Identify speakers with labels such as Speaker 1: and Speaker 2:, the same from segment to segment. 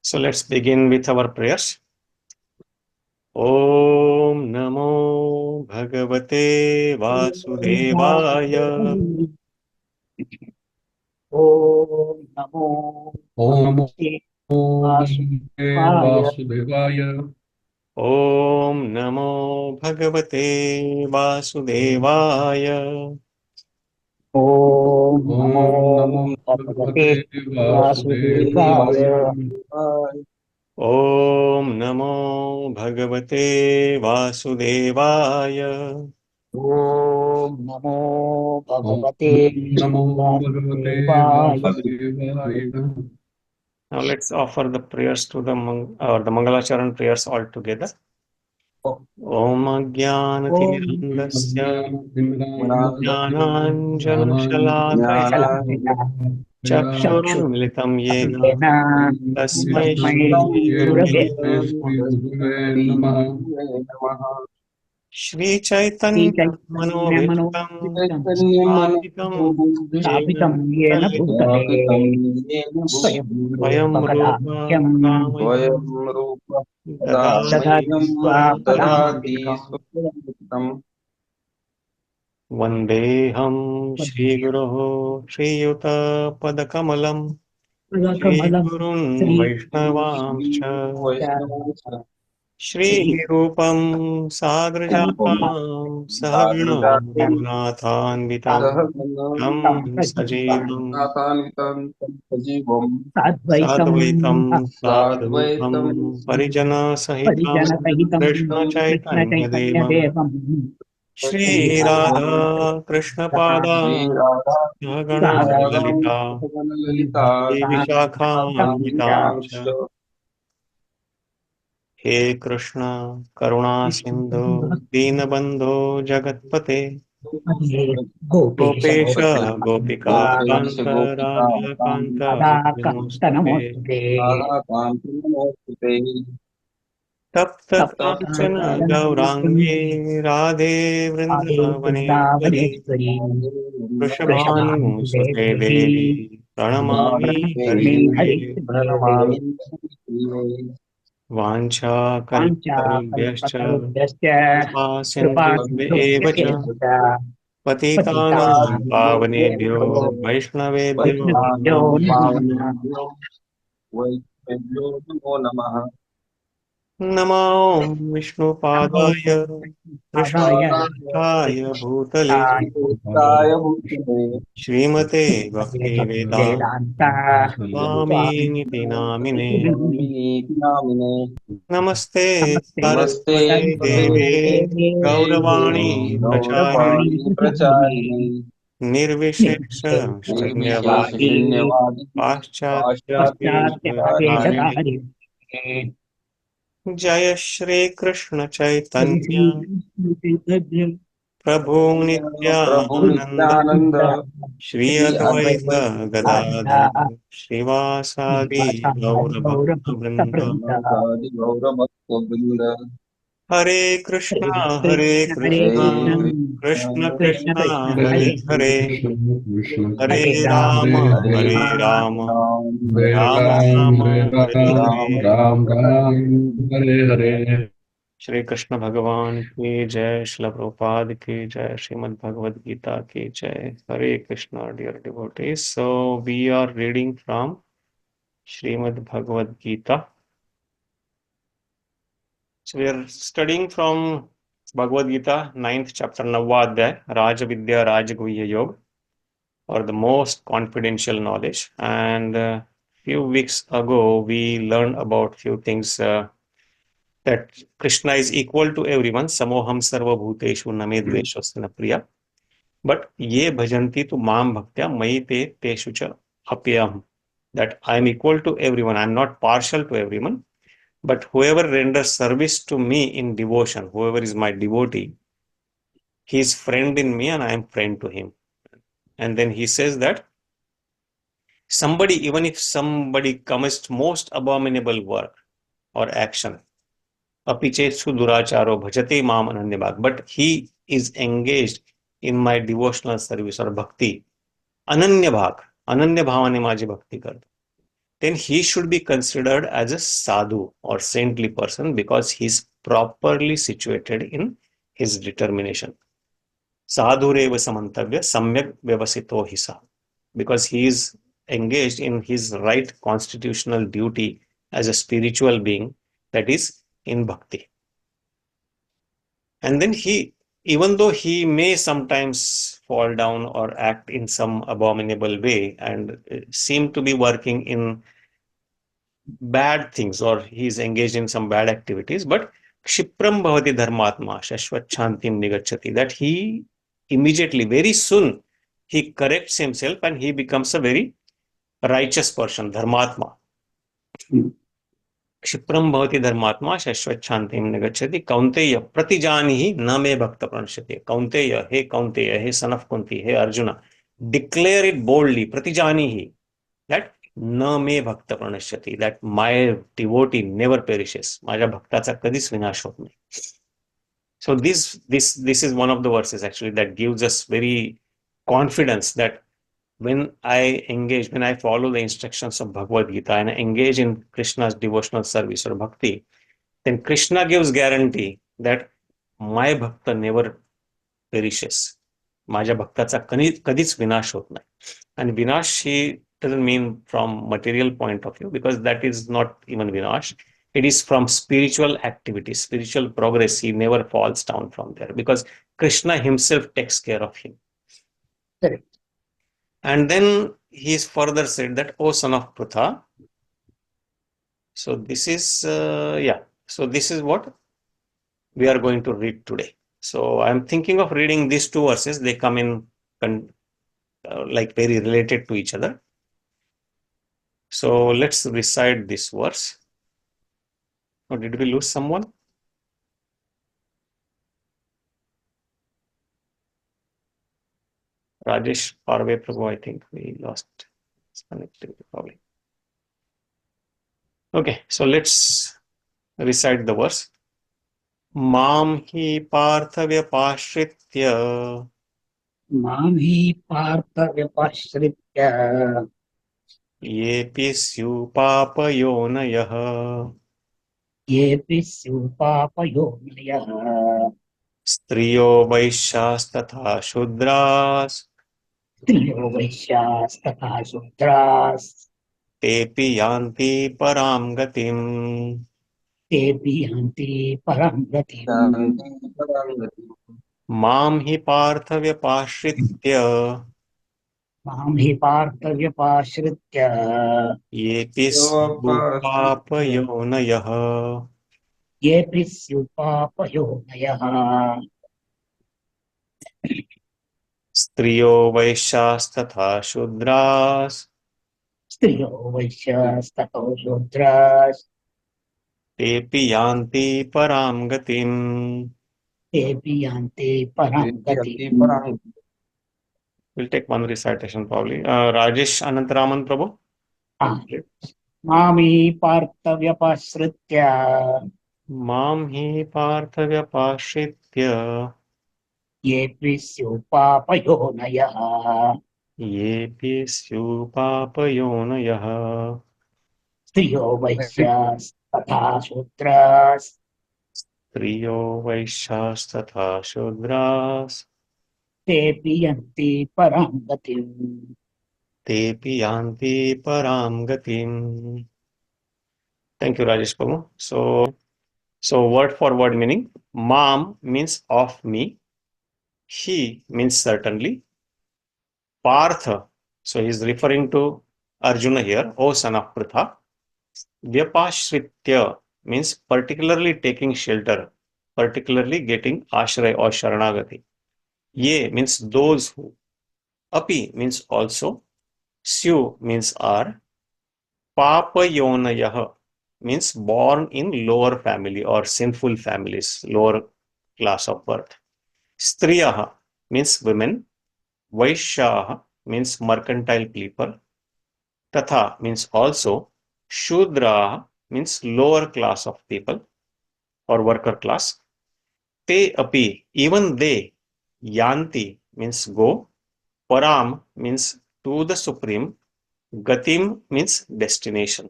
Speaker 1: So let's begin with our prayers. Om Namo Bhagavate Vasudevaya.
Speaker 2: Om Namo
Speaker 3: Om
Speaker 2: Bhagavate
Speaker 3: Vasudevaya.
Speaker 1: Om Namo Bhagavate Vasudevaya.
Speaker 2: Om Namo
Speaker 3: Namo
Speaker 2: Bhagavate
Speaker 3: Vasudevaya.
Speaker 2: Vasudevaya.
Speaker 1: Om Namo Bhagavate Vasudevaya.
Speaker 2: Om Namo Bhagavate
Speaker 3: Namo
Speaker 2: Vasudevaya.
Speaker 3: Vasudevaya.
Speaker 1: Now let's offer the prayers to the Mangalacharan prayers all together. Om Ajnanatirandasya Jnananjanashalakaya Chakshurunmilitam Yena Tasmai Shri Chaitanya Manovitam
Speaker 2: Sthapitam yena bhutale
Speaker 1: Vayam Rupa
Speaker 2: Dadhati
Speaker 1: Vandeham Shri Guruho Shri Yuta Padakamalam Shri Gurun Vaishnavamscha Shri Rupam Sagrajatam Sahagna Raghunathānvitam Tam Sajivam Sadvaitam Sadvaitam Parijana Sahitam Krishna Chaitanya Devam Shri Radha Krishna Pada Sahagana Lalita Shri Vishakhamvitamcha He Krishna Karuna Sindhu Dīnabandho Jagatpate Gopesha Gopika Kanta Radha Kanta Namaste Tapta Kanchana Gaurangi Radhe Vrindavaneshwari Vrishabhanu Sute Devi Pranamami Hari Vancha Kalparubhyascha Kripasindhubhya cha Patitanam Pavanebhyo Vaishnavebhyo Namo Vishnupadaya Krishnaya Bhutale Srimate Bhaktivedanta Swami Niti Namine Namaste Saraswate Deve Gauravani Pracharine Nirvishesha Shunyavadi Paschatya Jaya Shri Krishna Chaitanya Prabhu Nityananda Shri Advaita Gadadhar Shrivasadi Gaura Bhakta Vrinda Hare Krishna Krishna Krishna Hare Hare Hare Rama Rama Rama Hare Hare Shri Krishna Bhagavan ki jai, Srila Prabhupada ki jai, Srimad Bhagavad Gita ki jai. Hare Krishna, dear devotees. So we are reading from Srimad Bhagavad Gita. So we are studying from Bhagavad Gita, 9th chapter, Navadhyaya, Rajavidya Rajagurya Yoga, or the most confidential knowledge. And few weeks ago, we learned about few things that Krishna is equal to everyone. Samoham sarva bhuteshu name dveshasya priya. But ye bhajanti tu mam bhaktya mayi te teshu cha apyam. That I am equal to everyone. I am not partial to everyone. But whoever renders service to me in devotion, whoever is my devotee, he is friend in me and I am friend to him. And then he says that somebody, even if somebody commits most abominable work or action, apiche syūdrācharo bhajate imaṁ ananyabhak, but he is engaged in my devotional service or bhakti. Ananyabhak, ananya bhavane माझी भक्ती करतो. then he should be considered as a sadhu or saintly person because he is properly situated in his determination. Sadhureva samantavya samyak vyavasito hisa, because he is engaged in his right constitutional duty as a spiritual being, that is in bhakti. And then he, even though he may sometimes fall down or act in some abominable way and seem to be working in bad things, or he is engaged in some bad activities, but kshipram bhavati dharmatma shashvatshantim nigacchati, that he immediately, very soon, he corrects himself and he becomes a very righteous person, dharmatma. क्षिप्रम भवति धर्मात्मा शाश्वत शांतिं निगच्छति कौन्तेय प्रतिजानीहि न मे भक्त प्रणश्यति. कौन्तेय, हे कौन्तेय, हे son of Kunti, hey Arjuna, declare it boldly, प्रतिजानीहि, that न मे भक्त प्रणश्यति, that my devotee never perishes, माझ्या भक्ताचा कधीच विनाश होत नाही. So this is one of the verses actually that gives us very confidence that when I follow the instructions of Bhagavad Gita and I engage in Krishna's devotional service or bhakti, then Krishna gives guarantee that my bhakta never perishes. माझ्या भक्ताचा कधीच विनाश होत नाही. And vinash, he doesn't mean from material point of view, because that is not even vinash. It is from spiritual activity, spiritual progress. He never falls down from there because Krishna himself takes care of him.
Speaker 2: Correct.
Speaker 1: And then he is further said that, O son of Prutha. So this is, so this is what we are going to read today. So I'm thinking of reading these two verses. They come in like very related to each other. So let's recite this verse. Or did we lose someone? Rajesh Parve Prabhu, I think we lost connectivity probably. Okay, so let's recite the verse. Mam hi pārtha vyapāśritya
Speaker 2: Mam hi pārtha vyapāśritya
Speaker 1: yepi syuḥ pāpa-yonayaḥ
Speaker 2: yepi syuḥ pāpa-yonayaḥ
Speaker 1: striyo vaiśyās tathā śūdrās
Speaker 2: striyo vaiśyās tathā śūdrās
Speaker 1: tepi yānti parāṁ gatim.
Speaker 2: tepi yānti parāṁ gatim.
Speaker 1: Mam hi pārtha vyapāśritya
Speaker 2: Mam hi pārtha vyapāśritya
Speaker 1: yepi syuḥ pāpa-yonayaḥ
Speaker 2: yepi syuḥ pāpa-yonayaḥ
Speaker 1: striyo vaiśyās tathā śūdrās
Speaker 2: striyo vaiśyās tathā śūdrās
Speaker 1: tepi yānti parāṁ gatim.
Speaker 2: tepi yānti parāṁ gatim.
Speaker 1: We'll take one recitation probably. Rajesh Anantaraman Prabhu.
Speaker 2: Mami pārtha vyapāśritya
Speaker 1: Mam hi pārtha vyapāśritya
Speaker 2: yepi syuḥ pāpa-yonayaḥ
Speaker 1: yepi syuḥ pāpa-yonayaḥ
Speaker 2: striyo vaiśyās tathā śūdrās
Speaker 1: striyo vaiśyās tathā śūdrās
Speaker 2: tepi yānti parāṁ gatim.
Speaker 1: tepi yānti parāṁ gatim. Thank you, Rajesh Prabhu. So word for word meaning. Mam means of me. He means certainly. Partha, so he is referring to Arjuna here, O son of Prutha. Vyapāśritya means particularly taking shelter, particularly getting ashray or sharanagati. Ye means those who. Api means also. Syuḥ means are. Pāpa-yonayaḥ means born in lower family or sinful families, lower class of birth. Striyaha means women. Vaiśyāः means mercantile people. Tathā means also. Śūdrāः means lower class of people or worker class. Te api, even they. Yānti means go. Parāṁ means to the supreme. Gatim means destination.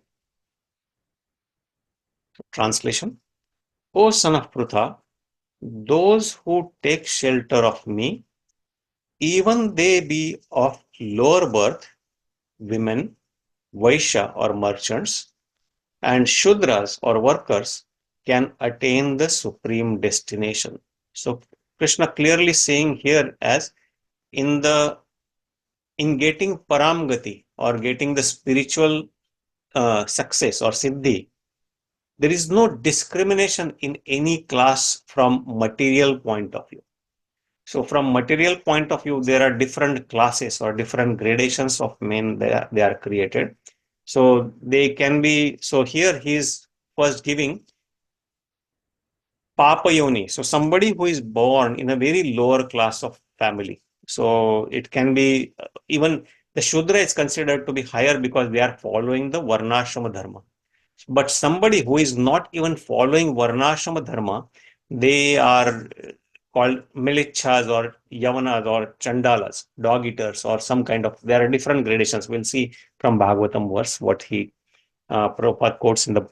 Speaker 1: Translation: O son of Prutha, those who take shelter of me, even they be of lower birth, women, vaishya or merchants, and shudras or workers, can attain the supreme destination. So Krishna clearly saying here as in getting parāṁ gati or getting the spiritual success or siddhi, there is no discrimination in any class from material point of view. So from material point of view, there are different classes or different gradations of men they are created. So they can be, so here he is first giving pāpa-yoni. So somebody who is born in a very lower class of family. So it can be even the shudra is considered to be higher because they are following the varnashrama dharma. But somebody who is not even following varnashrama dharma, they are called milichas or yavanas or chandalas, dog eaters, or some kind of, there are different gradations. We'll see from Bhagavatam verse what he Prabhupada quotes in the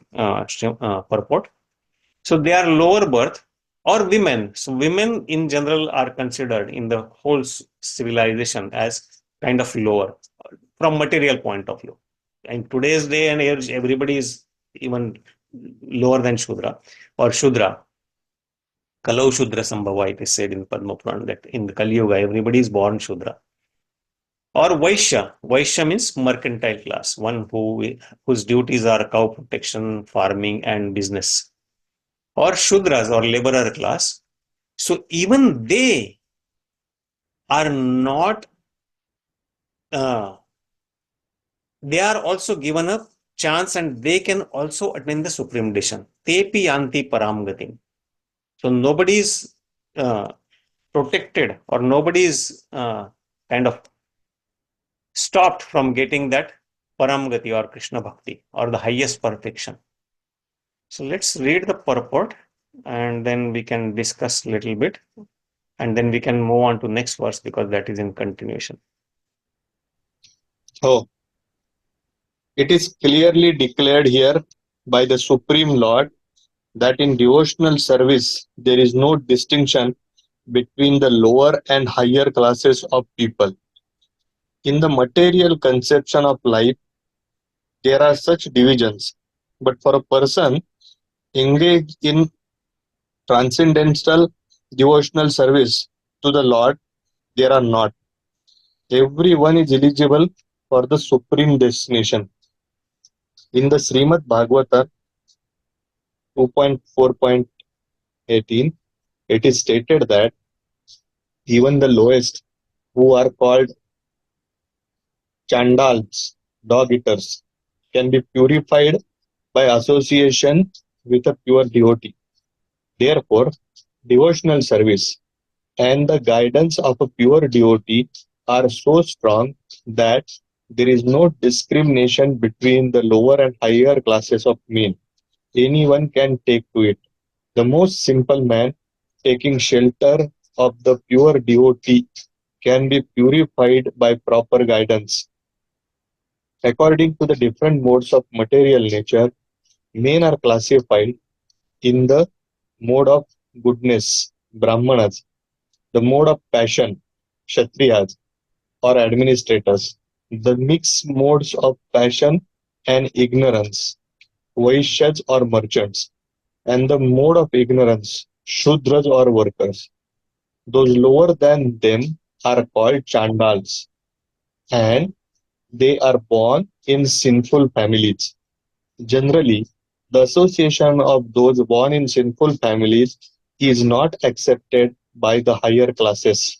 Speaker 1: purport. So they are lower birth or women. So women in general are considered in the whole civilization as kind of lower from material point of view. In today's day and age, everybody is even lower than Shudra or Shudra. Kalau Shudra Sambhava, it is said in Padma Purana that in the Kali Yuga, everybody is born Shudra. Or Vaishya. Vaishya means mercantile class, one whose duties are cow protection, farming, and business. Or Shudras or laborer class. So even they are not, they are also given a chance and they can also attain the supreme destination. Tepi yānti parāṁ gatim. So nobody is protected or nobody is kind of stopped from getting that parāṁ gati or Krishna bhakti or the highest perfection. So let's read the purport and then we can discuss a little bit and then we can move on to next verse because that is in continuation.
Speaker 4: So, it is clearly declared here by the Supreme Lord that in devotional service there is no distinction between the lower and higher classes of people. In the material conception of life, there are such divisions, but for a person engaged in transcendental devotional service to the Lord, there are not. Everyone is eligible for the supreme destination. In the Srimad Bhagavata 2.4.18, it is stated that even the lowest, who are called chandals, dog eaters, can be purified by association with a pure devotee. Therefore, devotional service and the guidance of a pure devotee are so strong that there is no discrimination between the lower and higher classes of men. Anyone can take to it. The most simple man taking shelter of the pure devotee can be purified by proper guidance. According to the different modes of material nature, men are classified in the mode of goodness, brāhmaṇas, the mode of passion, kshatriyas, or administrators, the mixed modes of passion and ignorance, vaiśyās or merchants, and the mode of ignorance, śūdrās or workers. Those lower than them are called chandals, and they are born in sinful families. Generally, the association of those born in sinful families is not accepted by the higher classes.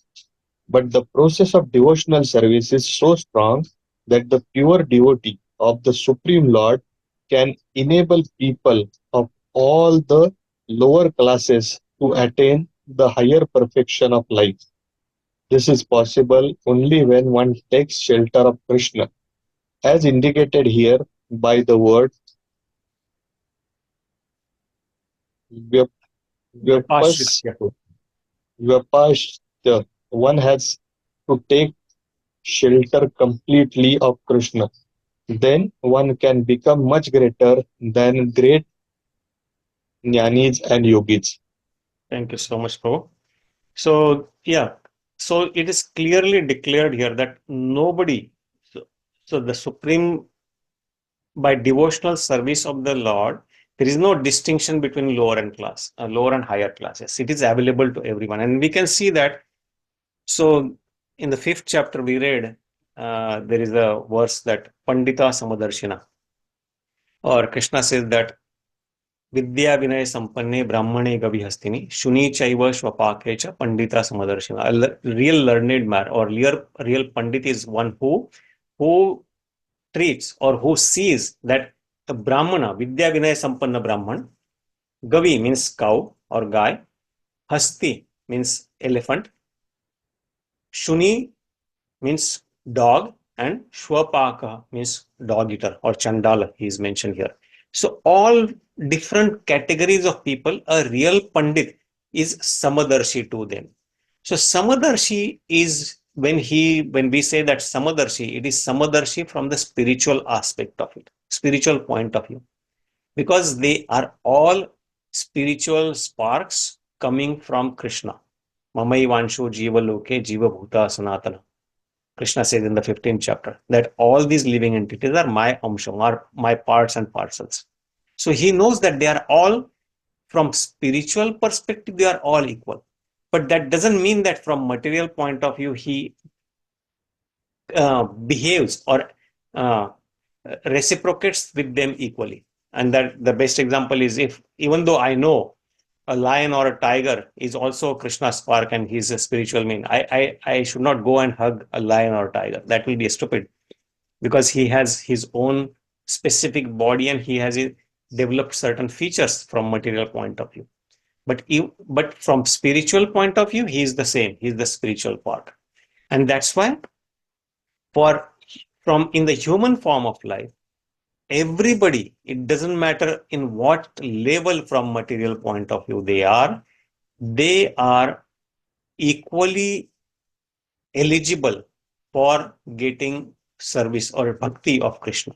Speaker 4: But the process of devotional service is so strong that the pure devotee of the Supreme Lord can enable people of all the lower classes to attain the higher perfection of life. This is possible only when one takes shelter of Krishna, as indicated here by the word
Speaker 1: Vyapāśritya.
Speaker 4: One has to take shelter completely of Krishna. then one can become much greater than great jnanis and yogis.
Speaker 1: Thank you so much, Prabhu. So, yeah, so it is clearly declared here that nobody, so the Supreme, by devotional service of the Lord, there is no distinction between lower and higher classes. It is available to everyone. And we can see that. So, in the 5th chapter, we read, there is a verse that Pandita Samadarshina, or Krishna says that Vidya Vinay Sampanne Brahmane Gavihastini Shuni Chaiva Shvapake Cha Pandita Samadarshina. A real learned man or real Pandit is one who treats or who sees that the Brahmana, Vidya Vinay Sampanna Brahman, Gavi means cow or guy, Hasti means elephant, Shuni means dog, and Shvapaka means dog eater or Chandala, he is mentioned here. So all different categories of people, a real Pandit is Samadarshi to them. So Samadarshi is, when we say that Samadarshi, it is Samadarshi from the spiritual aspect of it, spiritual point of view, because they are all spiritual sparks coming from Krishna. Mamaivansho jiva loke jiva bhuta sanatana. Krishna says in the 15th chapter that all these living entities are my amsham, are my parts and parcels. So he knows that they are all, from spiritual perspective, they are all equal. But that doesn't mean that from material point of view, he behaves or reciprocates with them equally. And that the best example is, if even though I know a lion or a tiger is also Krishna's spark and he's a spiritual being, I should not go and hug a lion or a tiger. That will be stupid, because he has his own specific body and he has developed certain features from material point of view. But from spiritual point of view, he is the same. He is the spiritual part. And that's why from in the human form of life, everybody, it doesn't matter in what level from material point of view they are equally eligible for getting service or bhakti of Krishna.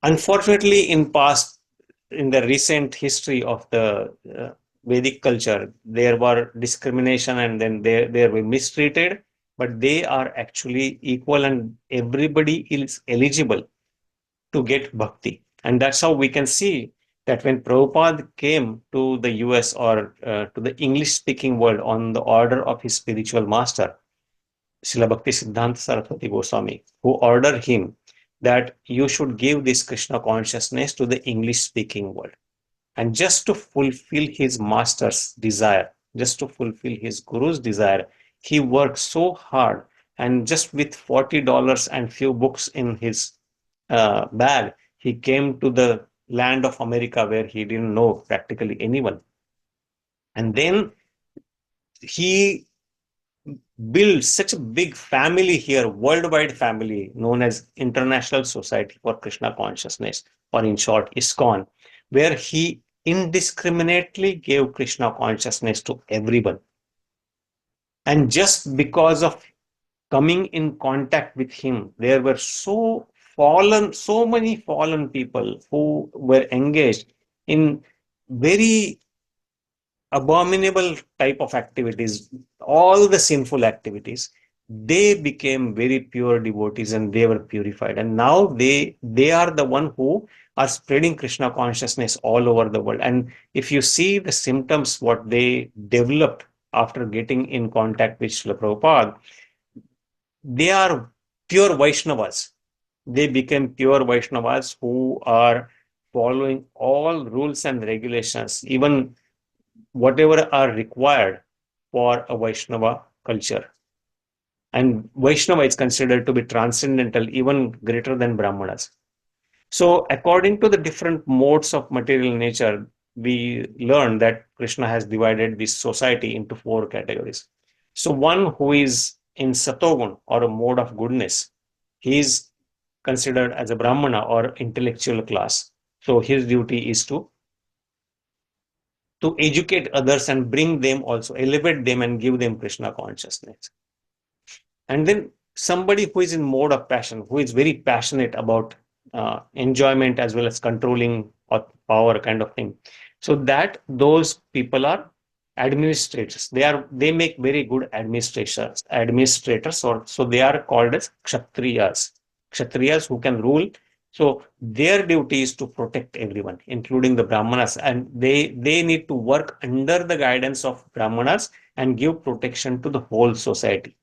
Speaker 1: Unfortunately, in the recent history of the Vedic culture, there were discrimination and then they were mistreated, but they are actually equal and everybody is eligible to get bhakti. And that's how we can see that when Prabhupada came to the US or to the English-speaking world on the order of his spiritual master, Srila Bhakti Siddhanta Saraswati Goswami, who ordered him that you should give this Krishna consciousness to the English-speaking world. And just to fulfill his master's desire, just to fulfill his guru's desire, he worked so hard, and just with $40 and few books in his bag, he came to the land of America where he didn't know practically anyone. And then he built such a big family here, worldwide family known as International Society for Krishna Consciousness, or in short, ISKCON, where he indiscriminately gave Krishna consciousness to everyone. And just because of coming in contact with him, there were so many fallen people who were engaged in very abominable type of activities, all the sinful activities. They became very pure devotees and they were purified. And now they are the one who are spreading Krishna consciousness all over the world. And if you see the symptoms, what they developed after getting in contact with Srila Prabhupada, they are pure Vaishnavas. They became pure Vaishnavas who are following all rules and regulations, even whatever are required for a Vaishnava culture. And Vaishnava is considered to be transcendental, even greater than Brahmanas. So according to the different modes of material nature, we learn that Krishna has divided this society into 4 categories. So one who is in Satogun, or a mode of goodness, he is considered as a Brahmana or intellectual class. So his duty is to educate others and bring them also, elevate them and give them Krishna consciousness. And then somebody who is in mode of passion, who is very passionate about enjoyment as well as controlling power kind of thing. So that those people are administrators. They make very good administrators, or so they are called as kshatriyas who can rule. So their duty is to protect everyone, including the brāhmaṇas, and they need to work under the guidance of brāhmaṇas and give protection to the whole society.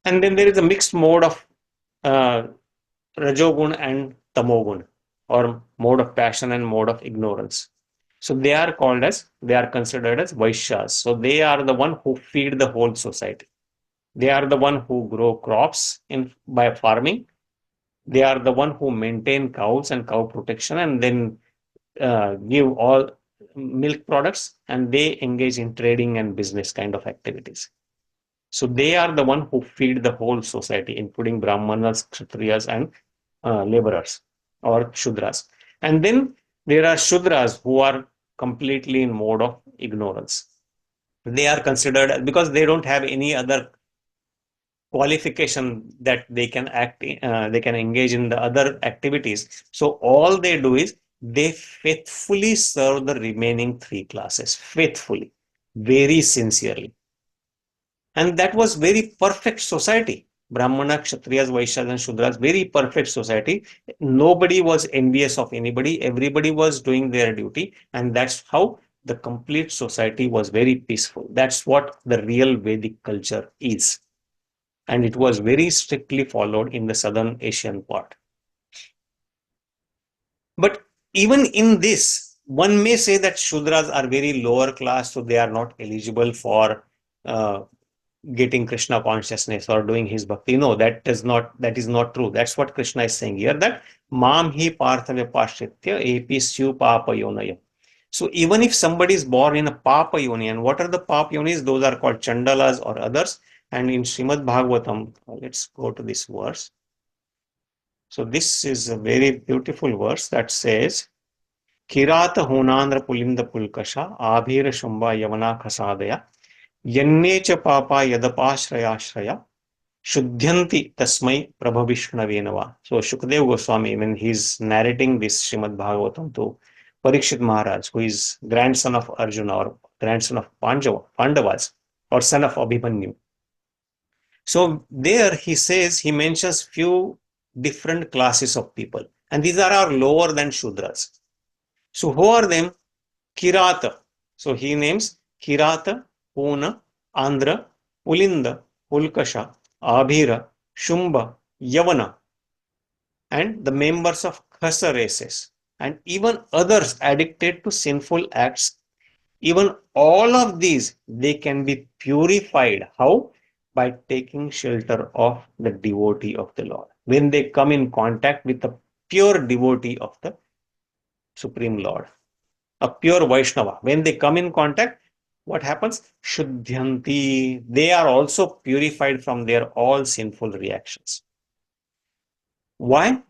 Speaker 1: And then there is a mixed mode of rajogun and tamogun, or mode of passion and mode of ignorance. So they are considered as vaiśyās. So they are the one who feed the whole society. They are the one who grow crops by farming. They are the one who maintain cows and cow protection, and then give all milk products, and they engage in trading and business kind of activities. So they are the one who feed the whole society, including brāhmaṇas, kshatriyas, and laborers or śūdrās. And then there are śūdrās who are completely in mode of ignorance. They are considered, because they don't have any other qualification that they can they can engage in the other activities. So all they do is they faithfully serve the remaining three classes, faithfully, very sincerely. And that was very perfect society. Brahmana, Kshatriyas, Vaiśyās, and Śūdrās, very perfect society. Nobody was envious of anybody. Everybody was doing their duty. And that's how the complete society was very peaceful. That's what the real Vedic culture is. And it was very strictly followed in the southern Asian part. But even in this, one may say that Śūdrās are very lower class, so they are not eligible for getting Krishna consciousness or doing his bhakti. No, that is not true. That's what Krishna is saying here, that imaṁ hi pārtha vyapāśritya epi syuḥ pāpa-yonayaḥ. So even if somebody is born in a pāpa-yoni, and what are the pāpa-yonis? Those are called chandalas or others. And in Srimad Bhagavatam, let's go to this verse. So this is a very beautiful verse that says, Kirata hunandra pulinda pulkasha abhira shumba yavana khasadaya yannecha pāpa yadapāśraya śuddhanti tasmai prabhavishnave. So Shukadeva Goswami, when he's narrating this Srimad Bhagavatam to Parikshit Maharaj, who is grandson of Arjuna or grandson of Pandavas or son of Abhimanyu. So there he mentions few different classes of people, and these are lower than Śūdrās. So who are them? Kirata. So he names Kirata, Puna, Andhra, Pulinda, Pulkasha, Abhira, Shumba, Yavana, and the members of Khasa races, and even others addicted to sinful acts. Even all of these, they can be purified. How? By taking shelter of the devotee of the Lord. When they come in contact with the pure devotee of the Supreme Lord, a pure Vaishnava, when they come in contact, what happens? Shuddhanti. They are also purified from their all sinful reactions. Why?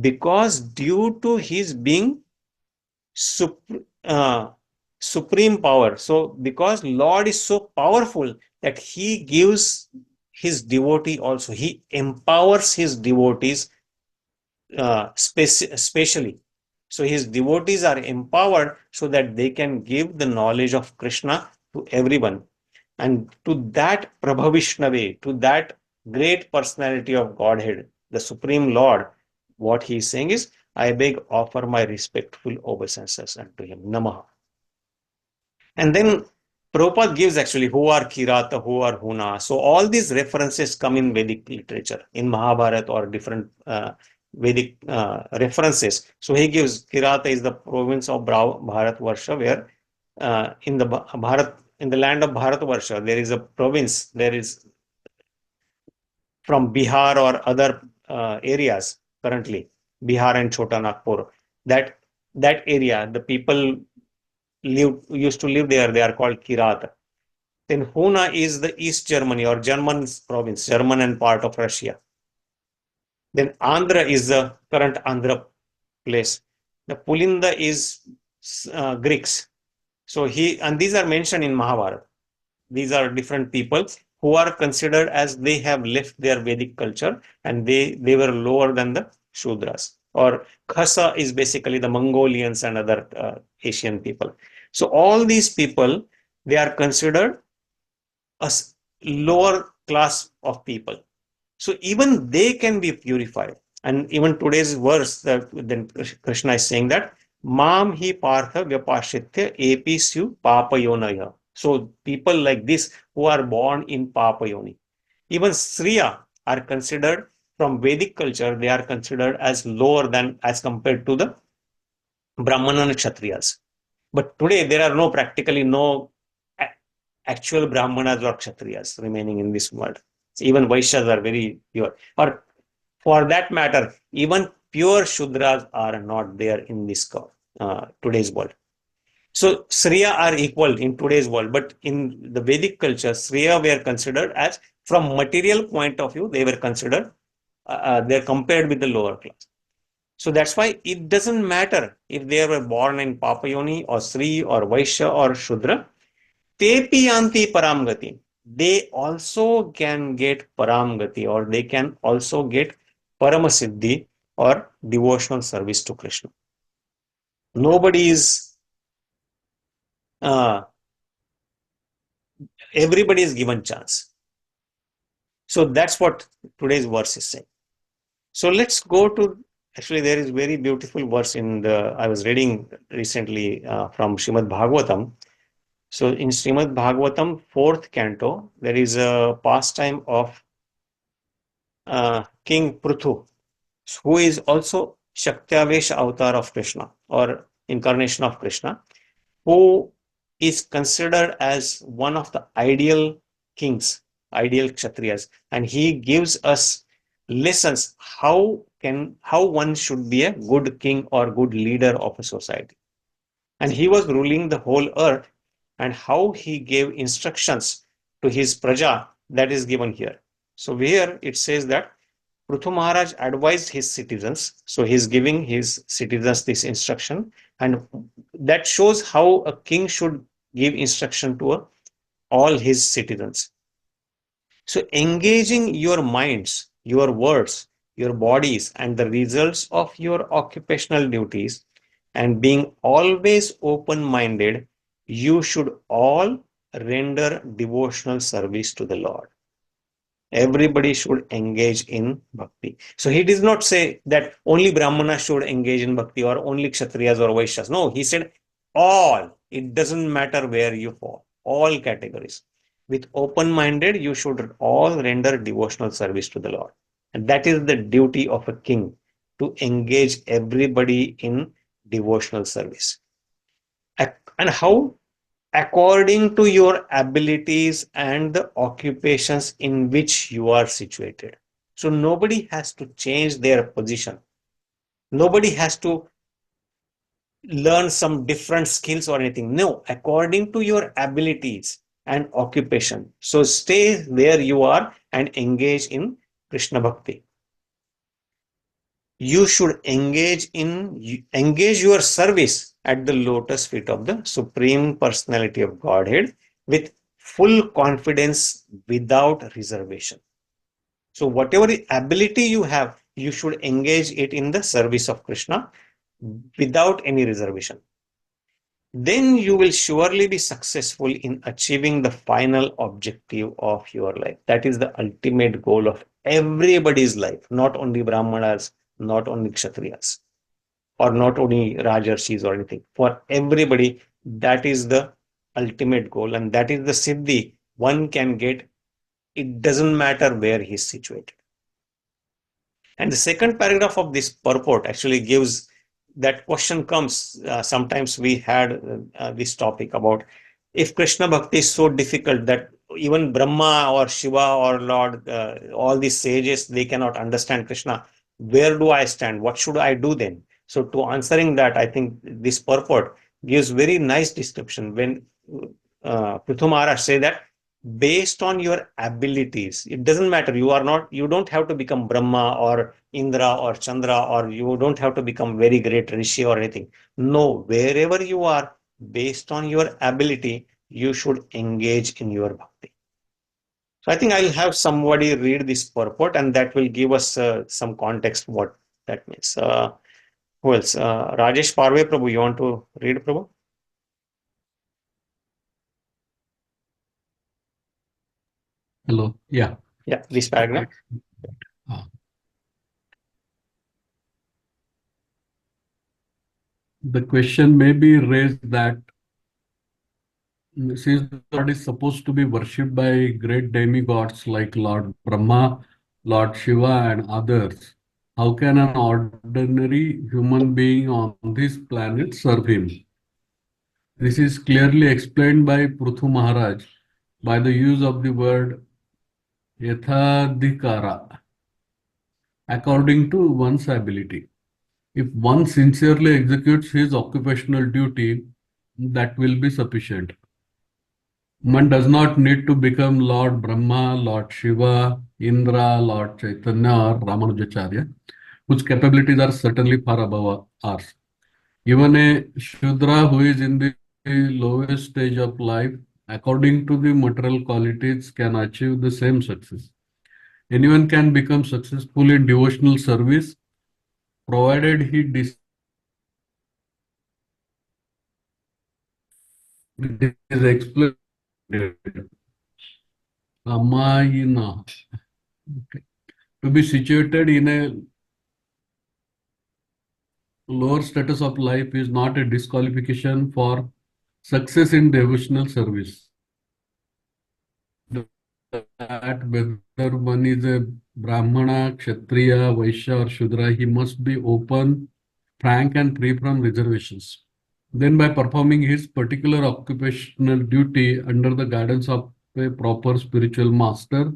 Speaker 1: Because due to his being supreme power. So because Lord is so powerful that he gives his devotee also, he empowers his devotees specially. So his devotees are empowered so that they can give the knowledge of Krishna to everyone. And to that Prabhavishnave, to that great personality of Godhead, the Supreme Lord, what he is saying is, I beg, offer my respectful obeisances unto him. Namaha. And then Prabhupada gives actually who are Kirata, who are Huna. So all these references come in Vedic literature, in Mahabharata or different Vedic references. So he gives Kirata is the province of Bharatvarsha, where in the land of Bharatvarsha, there is a province, there is from Bihar or other areas currently, Bihar and Chota Nagpur, that area, the people used to live there, they are called Kirata. Then Huna is the East Germany or German province, German and part of Russia. Then Andhra is the current Andhra place. The Pulinda is Greeks. So and these are mentioned in Mahabharata. These are different people who are considered as they have left their Vedic culture and they were lower than the śūdrās. Or Khasa is basically the Mongolians and other Asian people. So all these people, they are considered a lower class of people. So even they can be purified. And even today's verse, then Krishna is saying that Mam hi partha vyapāśritya epi syuḥ pāpa-yonayaḥ. So people like this who are born in pāpa-yoni. Even striyo are considered from Vedic culture, they are considered as lower than as compared to the brāhmaṇas and kshatriyas. But today there are practically no actual brāhmaṇas or kshatriyas remaining in this world. Even vaiśyās are very pure. Or for that matter, even pure śūdrās are not there in this today's world. So striyo are equal in today's world, but in the Vedic culture, striyo were considered as, from material point of view, they were considered, they're compared with the lower class. So that's why it doesn't matter if they were born in pāpa-yoni or Sri or Vaishya or Shudra, tepi yānti parāṁ gatim. They also can get parāṁ gati, or they can also get paramasiddhi or devotional service to Krishna. Nobody is, everybody is given chance. So that's what today's verse is saying. So let's go to, actually there is very beautiful verse I was reading recently from Srimad Bhagavatam. So in Srimad Bhagavatam, 4th canto, there is a pastime of King Pruthu, who is also Shaktyavesha avatar of Krishna, or incarnation of Krishna, who is considered as one of the ideal kings, ideal kshatriyas, and he gives us lessons how one should be a good king or good leader of a society. And he was ruling the whole earth, and how he gave instructions to his praja, that is given here. So here it says that Pruthu Maharaj advised his citizens, so he is giving his citizens this instruction, and that shows how a king should give instruction to all his citizens. So engaging your minds, your words, your bodies, and the results of your occupational duties, and being always open-minded, you should all render devotional service to the Lord. Everybody should engage in bhakti. So he did not say that only brāhmaṇas should engage in bhakti or only kshatriyas or vaiśyās. No, he said all. It doesn't matter where you fall. All categories. With open-minded, you should all render devotional service to the Lord. And that is the duty of a king, to engage everybody in devotional service. And how? According to your abilities and the occupations in which you are situated. So nobody has to change their position. Nobody has to learn some different skills or anything. No, according to your abilities and occupation. So stay where you are and engage in Krishna Bhakti. You should engage your service at the lotus feet of the Supreme Personality of Godhead with full confidence, without reservation. So whatever ability you have, you should engage it in the service of Krishna without any reservation. Then you will surely be successful in achieving the final objective of your life. That is the ultimate goal of everybody's life, not only brāhmaṇas, not only kshatriyas, or not only rājarṣayas or anything. For everybody, that is the ultimate goal, and that is the siddhi one can get. It doesn't matter where he is situated. And the second paragraph of this purport actually gives that question comes. Sometimes we had this topic about if Krishna Bhakti is so difficult that even Brahma or Shiva or Lord, all these sages, they cannot understand Krishna. Where do I stand? What should I do then? So to answering that, I think this purport gives very nice description when Pruthu Maharaj say that based on your abilities, it doesn't matter. You don't have to become Brahma or Indra or Chandra, or you don't have to become very great Rishi or anything. No, wherever you are, based on your ability, you should engage in your bhakti. So I think I'll have somebody read this purport, and that will give us some context what that means. Who else? Rajesh Parve Prabhu, you want to read, Prabhu?
Speaker 3: Hello. Yeah.
Speaker 1: Yeah, this paragraph.
Speaker 3: The question may be raised that since the Lord is supposed to be worshipped by great demigods like Lord Brahma, Lord Shiva, and others, how can an ordinary human being on this planet serve him? This is clearly explained by Pruthu Maharaj by the use of the word yathadhikara, according to one's ability. If one sincerely executes his occupational duty, that will be sufficient. One does not need to become Lord Brahma, Lord Shiva, Indra, Lord Chaitanya, or Ramanujacharya, whose capabilities are certainly far above ours. Even a Shudra who is in the lowest stage of life, according to the material qualities, can achieve the same success. Anyone can become successful in devotional service, provided he is explained. Amayina. Okay. To be situated in a lower status of life is not a disqualification for success in devotional service. That whether one is a brāhmaṇa, kshatriya, vaisya, or śūdrā, he must be open, frank, and free from reservations. Then, by performing his particular occupational duty under the guidance of a proper spiritual master,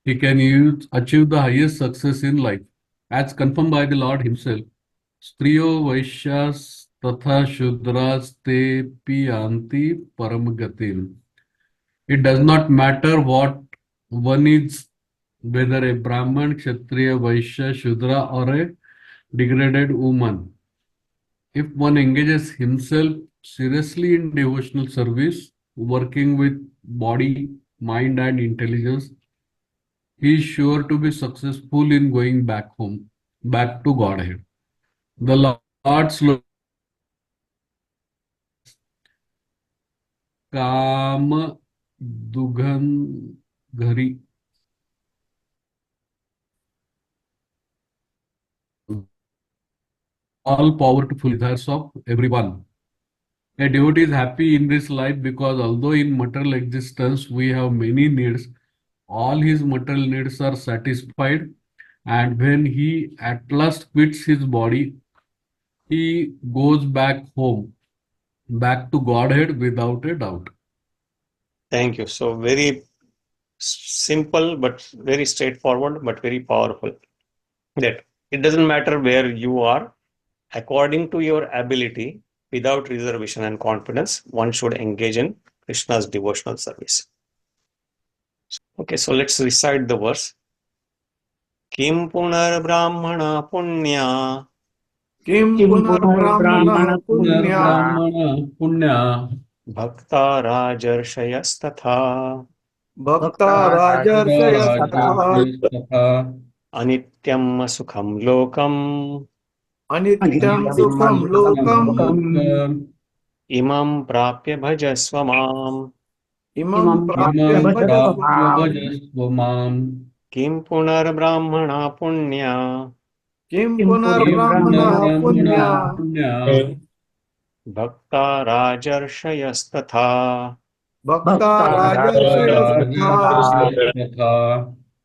Speaker 3: he can achieve the highest success in life, as confirmed by the Lord himself. Striyo, vaiśyās, tathā, śūdrās te yānti parāṁ gatim. It does not matter what one is, whether a Brahman, Kshatriya, Vaishya, Shudra, or a degraded woman. If one engages himself seriously in devotional service, working with body, mind, and intelligence, he is sure to be successful in going back home, back to Godhead. The Lord's Kama Dughan Ghari. All powerful desires of everyone. A devotee is happy in this life because although in material existence we have many needs, all his material needs are satisfied, and when he at last quits his body, he goes back home, back to Godhead without a doubt.
Speaker 1: Thank you. So very simple, but very straightforward, but very powerful. That it doesn't matter where you are, according to your ability, without reservation and confidence, one should engage in Krishna's devotional service. Okay, so let's recite the verse. Kim punar brāhmaṇāḥ puṇyā.
Speaker 5: Kim punar brāhmaṇāḥ
Speaker 3: puṇyā.
Speaker 1: Bhaktā rājarṣayas tathā.
Speaker 5: Bhaktā rājarṣayas tathā.
Speaker 1: Anityam asukhaṁ lokam.
Speaker 5: Anityam sukham lokam.
Speaker 1: Imaṁ prāpya bhajasva māṁ.
Speaker 5: Imaṁ prāpya
Speaker 3: bhajasva.
Speaker 1: Kim punar brāhmaṇāḥ puṇyā.
Speaker 5: Kim punar brāhmaṇāḥ puṇyā.
Speaker 1: Bhaktā rājarṣayas tathā.
Speaker 5: Bhaktā rājarṣayas tathā.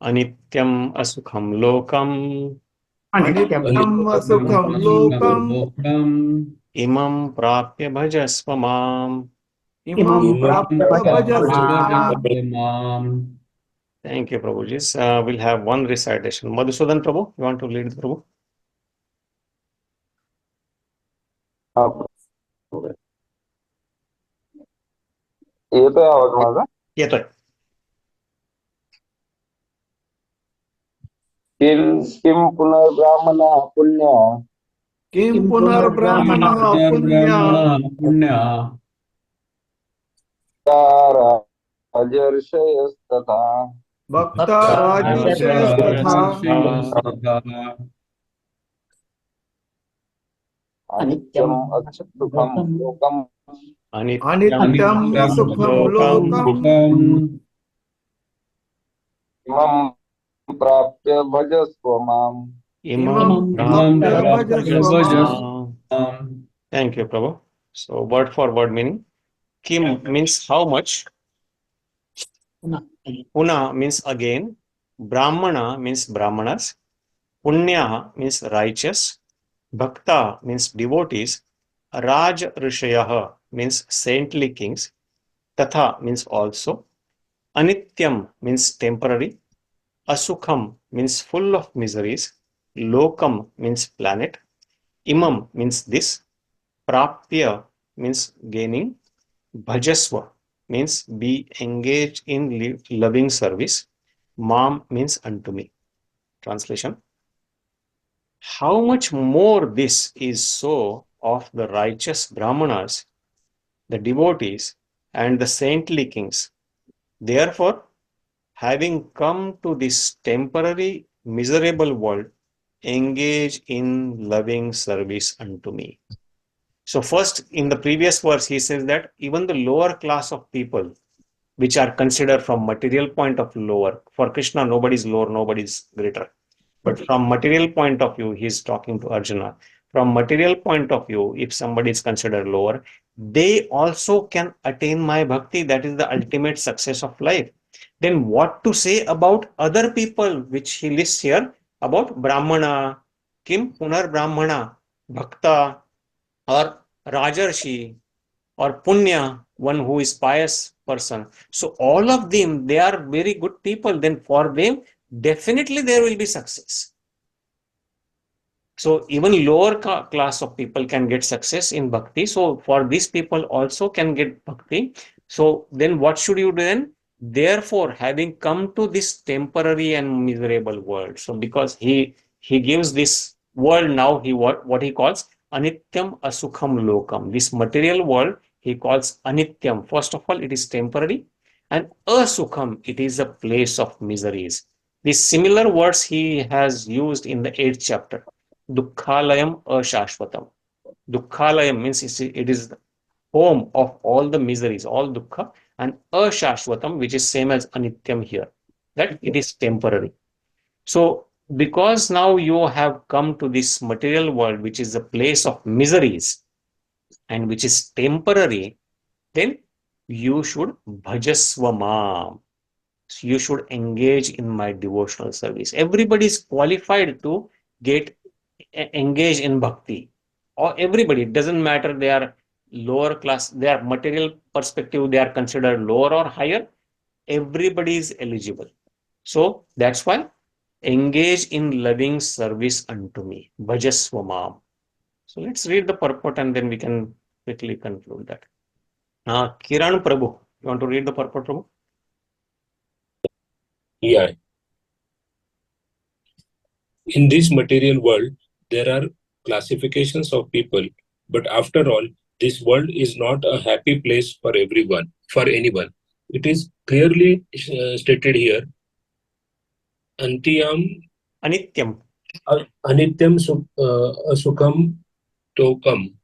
Speaker 1: Anityam asukhaṁ lokam.
Speaker 5: Anityam asukhaṁ lokam.
Speaker 1: Imaṁ prāpya bhajasva māṁ.
Speaker 5: Imaṁ prāpya bhajasva.
Speaker 1: Thank you, Prabhuji. We'll have one recitation. Madhusudan Prabhu, you want to lead the Prabhu?
Speaker 6: येतोय आवाज माझा?
Speaker 1: येतोय.
Speaker 6: किम पुनर्ब्राह्मणः पुण्या.
Speaker 5: Kim punar brāhmaṇāḥ puṇyā.
Speaker 3: puṇyā.
Speaker 6: Tara rājarṣayas tathā.
Speaker 5: bhaktā rājarṣayas tathā.
Speaker 6: anityam asukhaṁ lokam.
Speaker 5: anityam asukhaṁ lokam
Speaker 6: imaṁ prāpya bhajasva maṁ.
Speaker 5: imaṁ prāpya bhajasva.
Speaker 1: Thank you, Prabhu. So, word for word meaning. Kim means how much. Puna means again. Brahmana means brāhmaṇas. Puṇyā means righteous. Bhaktā means devotees. Rājarṣayas means saintly kings. Tathā means also. Anityam means temporary. Asukhaṁ means full of miseries. Lokam means planet. Imaṁ means this. Prāpya means gaining. Bhajasva means be engaged in loving service. Maṁ means unto me. Translation. How much more this is so of the righteous brāhmanas, the devotees, and the saintly kings. Therefore, having come to this temporary, miserable world, engage in loving service unto me. So first, in the previous verse, he says that even the lower class of people, which are considered from material point of lower, for Krishna, nobody is lower, nobody is greater. But from material point of view, he is talking to Arjuna. From material point of view, if somebody is considered lower, they also can attain my bhakti. That is the ultimate success of life. Then what to say about other people, which he lists here, about brāhmana, kim punar brāhmana, bhaktā, or rājarṣi, or puṇyā, one who is pious person. So all of them, they are very good people. Then for them, definitely there will be success. So even lower class of people can get success in bhakti. So for these people also can get bhakti. So then what should you do then? Therefore, having come to this temporary and miserable world. So because he gives this world now, what he calls anityam asukhaṁ lokam. This material world he calls anityam. First of all, it is temporary, and asukhaṁ, it is a place of miseries. These similar words he has used in the 8th chapter. Dukkhalayam ashashvatam. Dukkhalayam means it is the home of all the miseries, all dukkha, and ashashvatam, which is same as anityam here, that it is temporary. So because now you have come to this material world, which is a place of miseries and which is temporary, then you should bhajasva maṁ. So you should engage in my devotional service. Everybody is qualified to get engaged in bhakti. Or everybody, it doesn't matter they are lower class, their material perspective, they are considered lower or higher. Everybody is eligible. So that's why engage in loving service unto me. Bhajasva maṁ. So let's read the purport and then we can quickly conclude that. Kiran Prabhu, you want to read the purport, Prabhu?
Speaker 7: Yeah. In this material world, there are classifications of people, but after all, this world is not a happy place for anyone. It is clearly stated here. Anityam asukhaṁ lokam.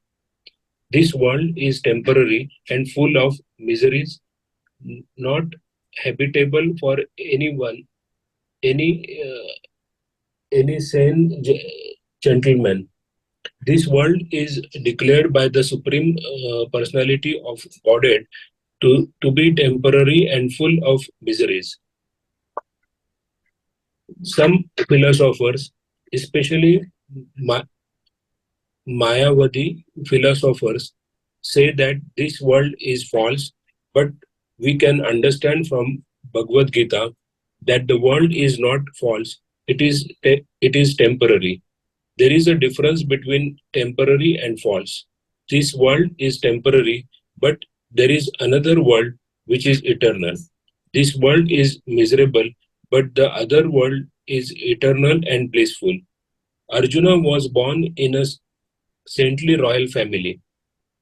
Speaker 7: This world is temporary and full of miseries, not habitable for anyone, any sane gentleman. This world is declared by the Supreme Personality of Godhead to be temporary and full of miseries. Some philosophers, especially Mayavadi philosophers, say that this world is false, but we can understand from Bhagavad Gita that the world is not false, it is temporary. There is a difference between temporary and false. This world is temporary, but there is another world which is eternal. This world is miserable, but the other world is eternal and blissful. Arjuna was born in a saintly royal family.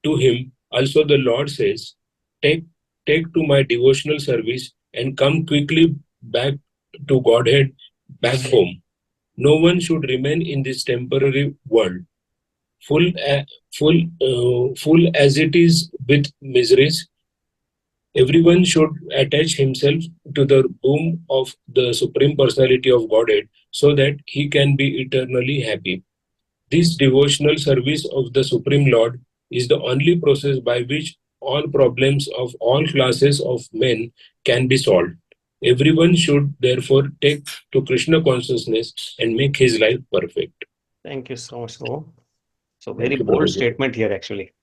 Speaker 7: To him, also the Lord says, take take to my devotional service and come quickly back to Godhead, back home. No one should remain in this temporary world, full as it is with miseries. Everyone should attach himself to the boom of the Supreme Personality of Godhead so that he can be eternally happy. This devotional service of the Supreme Lord is the only process by which all problems of all classes of men can be solved. Everyone should therefore take to Krishna consciousness and make his life perfect.
Speaker 1: Thank you so much, Mo. So
Speaker 7: Thank
Speaker 1: very
Speaker 7: you,
Speaker 1: bold
Speaker 7: Prabhuji.
Speaker 1: statement here actually.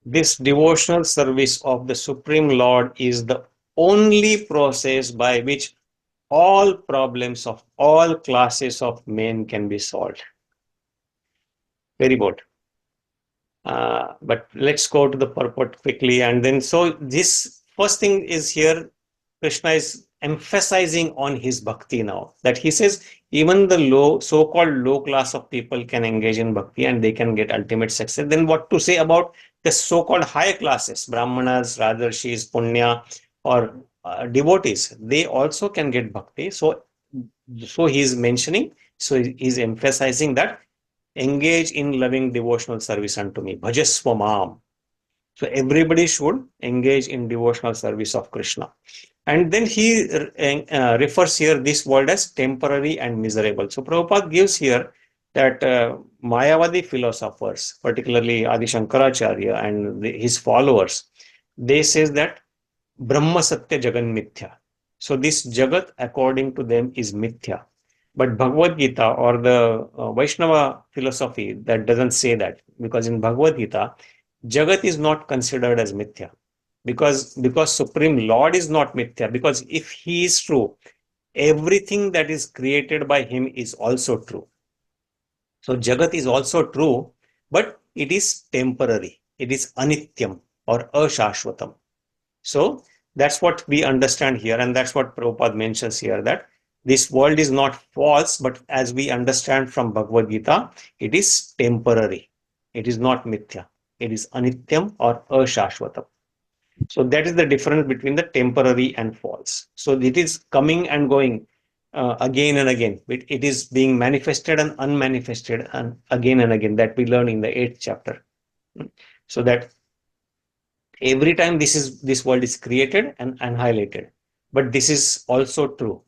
Speaker 1: This devotional service of the Supreme Lord is the only process by which all problems of all classes of men can be solved. Very bold. But let's go to the purport quickly. And then, so this first thing is here, Krishna is emphasizing on his bhakti now. That he says, even the so-called low class of people can engage in bhakti and they can get ultimate success. Then what to say about the so-called higher classes, brāhmaṇas, rājarṣayas, puṇyā, or devotees? They also can get bhakti. So he's mentioning, so he's emphasizing that engage in loving devotional service unto me, bhajasva maṁ. So everybody should engage in devotional service of Krishna. And then he refers here this world as temporary and miserable. So Prabhupada gives here that Mayavadi philosophers, particularly Adi Shankaracharya and his followers, they says that Brahma Satya Jagan Mithya. So this Jagat according to them is Mithya. But Bhagavad Gita or the Vaishnava philosophy, that doesn't say that, because in Bhagavad Gita, Jagat is not considered as Mithya. Because Supreme Lord is not Mithya. Because if he is true, everything that is created by him is also true. So Jagat is also true, but it is temporary. It is anityam or ashashvatam. So that's what we understand here, and that's what Prabhupada mentions here, that this world is not false, but as we understand from Bhagavad Gita, it is temporary. It is not mithya. It is anityam or ashashvatam. So that is the difference between the temporary and false. So it is coming and going again and again. It is being manifested and unmanifested and again, that we learn in the 8th chapter. So that every time this world is created and annihilated. But this is also true.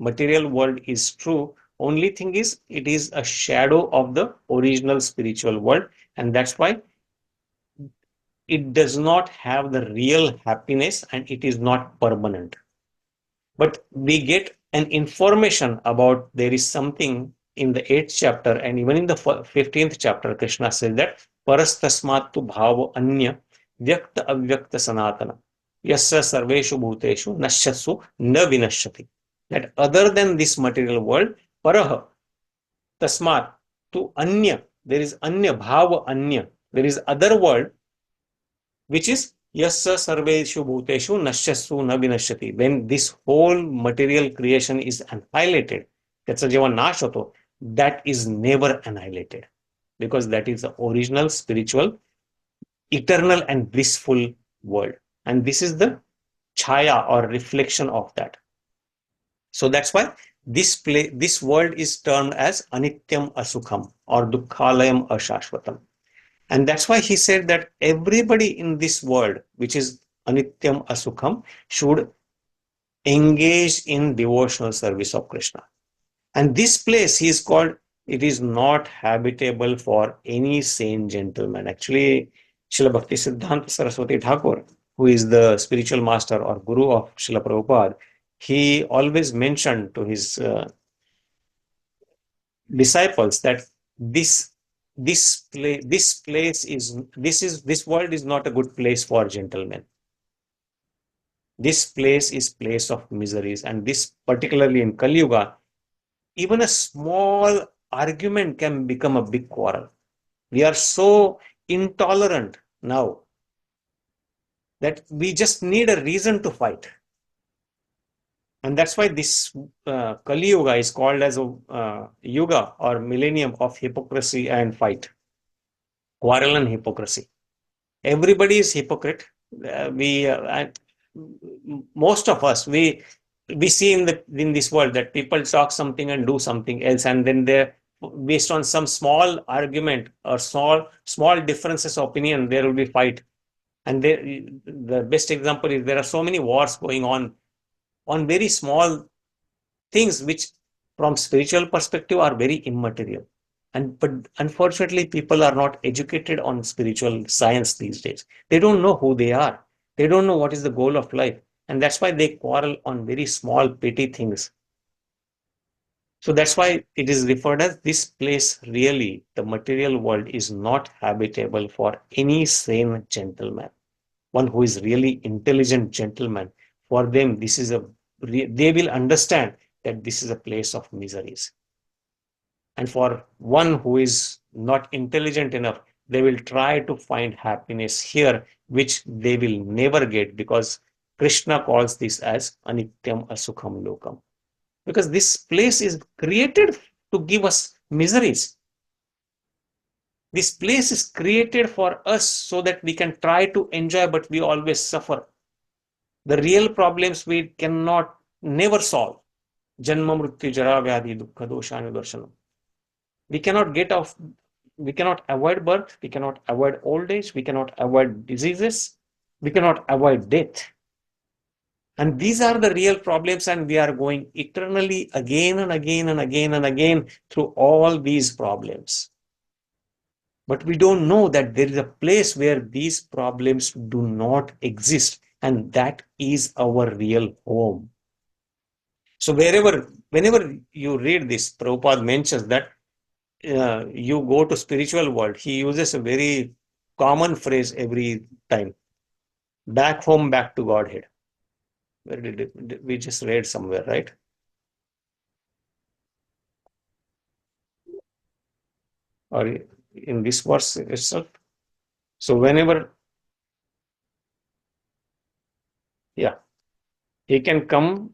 Speaker 1: Material world is true. Only thing is, it is a shadow of the original spiritual world, and that's why it does not have the real happiness and it is not permanent. But we get an information about there is something in the 8th chapter, and even in the 15th chapter, Krishna says that parastasmattu bhava anya vyakta avyakta sanatana yasya sarveshu bhuteshu nashyassu na vinashyati. That other than this material world, paraha tasmat to anya, there is anya bhava anya, there is other world, which is yasya sarveshu bhuteshu nashyassu na vinashyati. When this whole material creation is annihilated, त्याचा जेव्हा नाश होतो, that is never annihilated, because that is the original spiritual eternal and blissful world, and this is the chaya or reflection of that. So that's why this world is termed as anityam asukhaṁ or dukkhalayam ashashvatam. And that's why he said that everybody in this world, which is anityam asukhaṁ, should engage in devotional service of Krishna. And this place he is called, it is not habitable for any sane gentleman. Actually, Srila Bhakti Siddhanta Saraswati Thakur, who is the spiritual master or guru of Srila Prabhupada, he always mentioned to his disciples that this world is not a good place for gentlemen. This place is place of miseries, and this particularly in Kali Yuga, even a small argument can become a big quarrel. We are so intolerant now that we just need a reason to fight. And that's why this Kali Yuga is called as a yuga or millennium of hypocrisy and fight, quarrel and hypocrisy. Everybody is hypocrite. Most of us, we see in this world that people talk something and do something else, and then they, based on some small argument or small differences of opinion, there will be fight. And the best example is there are so many wars going on very small things, which from spiritual perspective are very immaterial. But unfortunately, people are not educated on spiritual science these days. They don't know who they are. They don't know what is the goal of life. And that's why they quarrel on very small, petty things. So that's why it is referred as this place. Really, the material world is not habitable for any sane gentleman. One who is really intelligent gentleman. For them, this is they will understand that this is a place of miseries. And for one who is not intelligent enough, they will try to find happiness here, which they will never get, because Krishna calls this as anityam, asukhaṁ, lokam. Because this place is created to give us miseries. This place is created for us so that we can try to enjoy, but we always suffer. The real problems we cannot never solve. Janma mrityu jara vyadhi dukkha doshanu darshanam. We cannot get off, we cannot avoid birth, we cannot avoid old age, we cannot avoid diseases, we cannot avoid death. And these are the real problems, and we are going eternally again and again and again and again through all these problems. But we don't know that there is a place where these problems do not exist, and that is our real home. So whenever you read this, Prabhupada mentions that you go to spiritual world, he uses a very common phrase every time: back home, back to Godhead. Where we just read somewhere, right? Or in this verse itself. So whenever, he can come,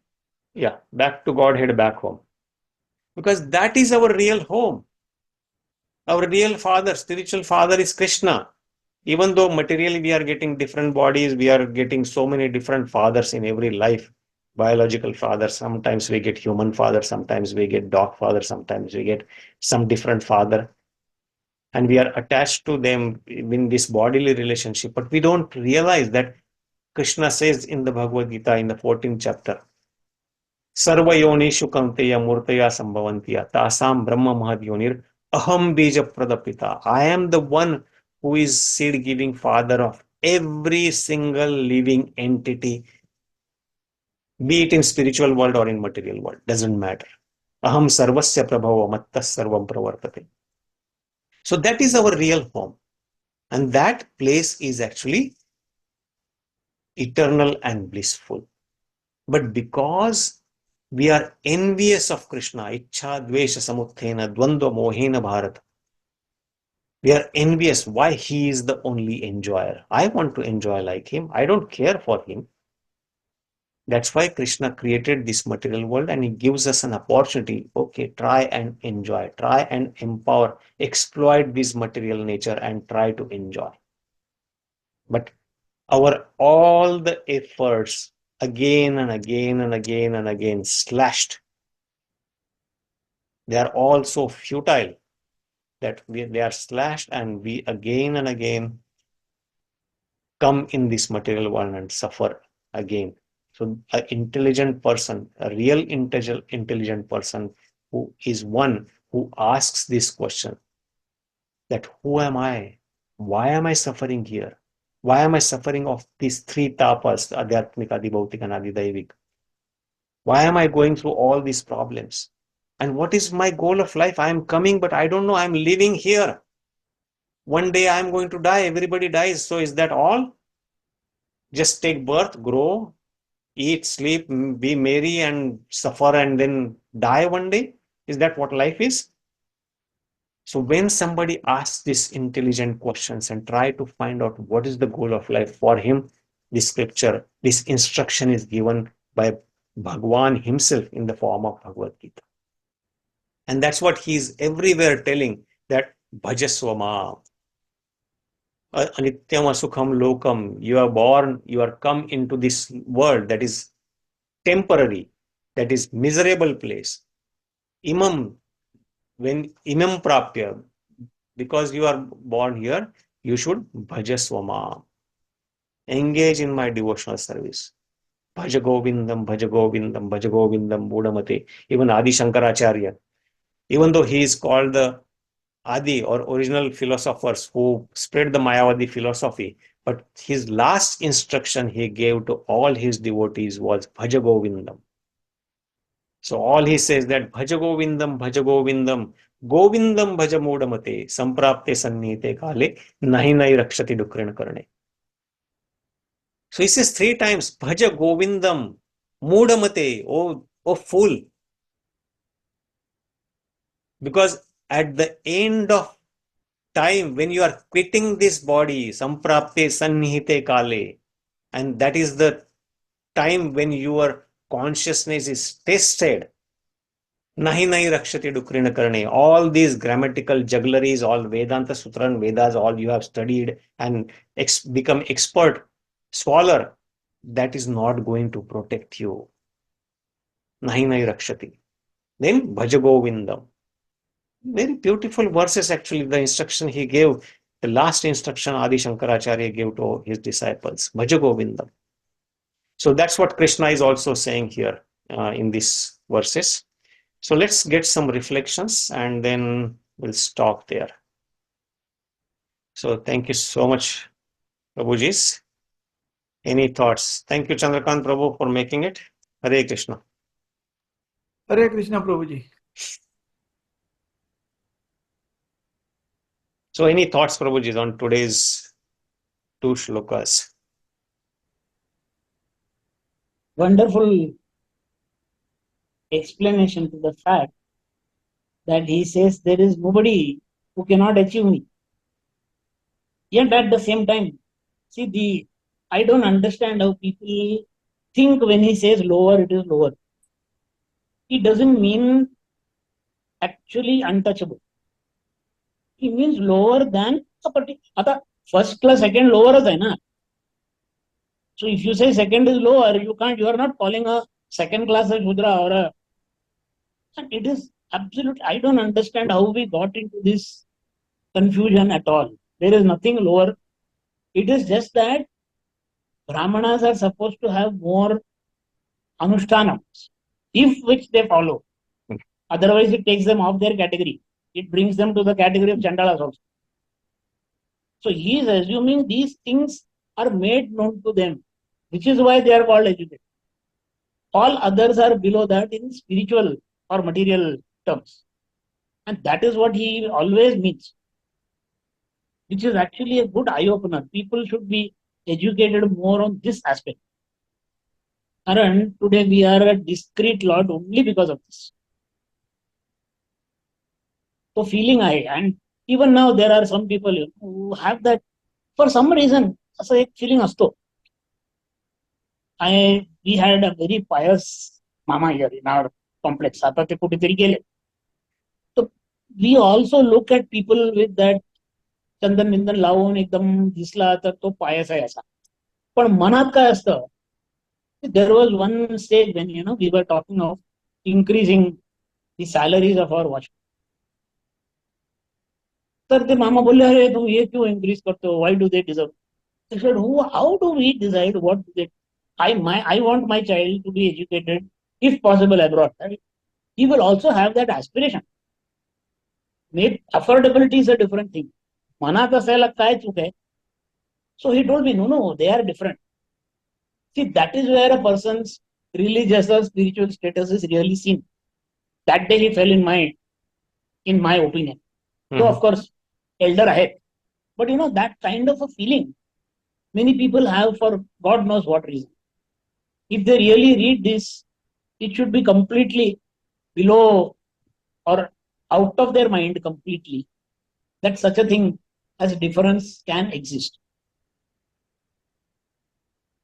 Speaker 1: back to Godhead, back home. Because that is our real home. Our real father, spiritual father, is Krishna. Even though materially we are getting different bodies, we are getting so many different fathers in every life. Biological father, sometimes we get human father, sometimes we get dog father, sometimes we get some different father. And we are attached to them in this bodily relationship. But we don't realize that Krishna says in the Bhagavad Gita in the 14th chapter, Sarva yonishu kanteya murtaya sambhavantiya tasam brahma mahad yonir aham bija pradapita. I am the one who is seed giving father of every single living entity, be it in spiritual world or in material world, doesn't matter. Aham sarvasya prabhava mattas sarvam pravartate. So that is our real home. And that place is actually eternal and blissful. But because we are envious of Krishna, ichha dvesha samuthena dvandva mohena bharata, we are envious why he is the only enjoyer. I want to enjoy like him. I don't care for him. That's why Krishna created this material world, and he gives us an opportunity. Okay, try and enjoy, try and empower, exploit this material nature and try to enjoy. But all the efforts again and again and again and again slashed. They are all so futile that they are slashed, and we again and again come in this material world and suffer again. So an intelligent person, a real intelligent person, who is one who asks this question, that who am I? Why am I suffering here? Why am I suffering of these three tapas, adhyatmika, adhibhautika, and adhidaivika? Why am I going through all these problems? And what is my goal of life? I am coming, but I don't know. I'm living here. One day I am going to die. Everybody dies. So is that all? Just take birth, grow, eat, sleep, be merry, and suffer, and then die one day? Is that what life is? So when somebody asks these intelligent questions and try to find out what is the goal of life for him, this scripture, this instruction is given by Bhagwan himself in the form of Bhagavad Gita. And that's what he is everywhere telling, that bhajasva. anityam asukhaṁ lokam. You are born, you are come into this world that is temporary, that is miserable place. Imaṁ, when imaṁ prāpya, because you are born here, you should bhajasva. Engage in my devotional service. Bhaja Govindam, Bhaja Govindam, Bhaja Govindam, Budamate. Even Adi Shankaracharya, even though he is called the Adi or original philosophers who spread the Mayavadi philosophy, but his last instruction he gave to all his devotees was Bhaja Govindam. So all he says that Bhaja Govindam, Bhaja Govindam, Govindam Bhaja Mudamate, Samprapte Sannite Kale, Nahi Nahi Rakshati Dukrina Karne. So he says 3 times, Bhaja Govindam, Mudamate, oh fool. Because at the end of time, when you are quitting this body, Samprapte Sannihite Kale, and that is the time when your consciousness is tested, Nahi Nahi Rakshati Dukrina Karne. All these grammatical juggleries, all Vedanta Sutra and Vedas, all you have studied and become expert scholar, that is not going to protect you. Nahi Nahi Rakshati. Then Bhaja Govindam. Very beautiful verses actually, the instruction he gave, the last instruction Adi Shankaracharya gave to his disciples, Bhaja Govindam. So that's what Krishna is also saying here in these verses. So let's get some reflections and then we'll stop there. So thank you so much, Prabhujis. Any thoughts? Thank you, Chandrakant Prabhu, for making it. Hare Krishna.
Speaker 5: Hare Krishna, Prabhuji.
Speaker 1: So any thoughts, Prabhuji, on today's 2 shlokas?
Speaker 2: Wonderful explanation to the fact that he says there is nobody who cannot achieve me. Yet at the same time, see, I don't understand how people think when he says lower, it is lower. It doesn't mean actually untouchable. It means lower than a particular. First class, second lower is na. So if you say second is lower, you are not calling a second class a śūdrā or a. And it is absolute. I don't understand how we got into this confusion at all. There is nothing lower. It is just that brāhmaṇas are supposed to have more anushtānams, if which they follow. Otherwise, it takes them off their category. It brings them to the category of chandalas also. So he is assuming these things are made known to them, which is why they are called educated. All others are below that in spiritual or material terms. And that is what he always means, which is actually a good eye-opener. People should be educated more on this aspect. And today we are a discreet lot only because of this. So feeling and even now there are some people who have that for some reason. So a feeling asto. We had a very pious mama here in our complex. So we also look at people with that chandan mindan laun ekdam disla to pious hai aisa. But manat ka asta. There was one stage when we were talking of increasing the salaries of our watchmen. Sir, the mama बोले अरे तुम ये क्यों increase करते हो? Why do they deserve? I said, how do we decide what do they? I want my child to be educated, if possible, abroad. He will also have that aspiration. Maybe affordability is a different thing. Mana ka say lagta hai chuke. So he told me, no, they are different. See, that is where a person's religious or spiritual status is really seen. That day he fell in my opinion. So of course, elder ahead. But that kind of a feeling many people have for God knows what reason. If they really read this, it should be completely below or out of their mind completely that such a thing as a difference can exist.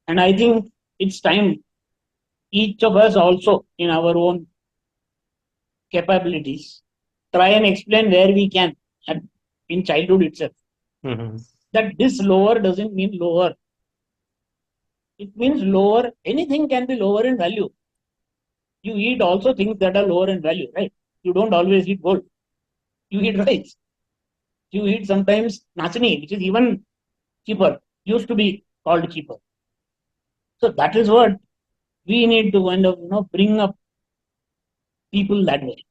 Speaker 2: And I think it's time each of us also in our own capabilities try and explain where we can in childhood itself. that this lower doesn't mean lower. It means lower. Anything can be lower in value. You eat also things that are lower in value, right? You don't always eat gold. You eat rice. You eat sometimes nachni, which is even cheaper. Used to be called cheaper. So that is what we need to kind of bring up people that way.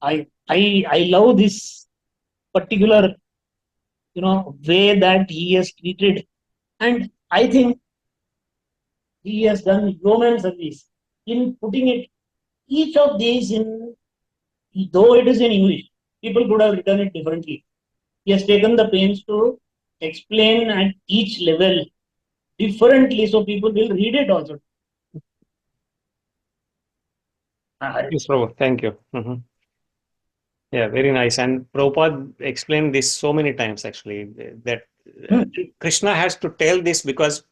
Speaker 2: I love this particular way that he has treated, and I think he has done yeoman service in putting it each of these in, though it is in English, people could have written it differently. He has taken the pains to explain at each level differently, so people will read it also.
Speaker 1: Yes, Prabhu. Thank you. Yeah, very nice. And Prabhupada explained this so many times actually, that Krishna has to tell this because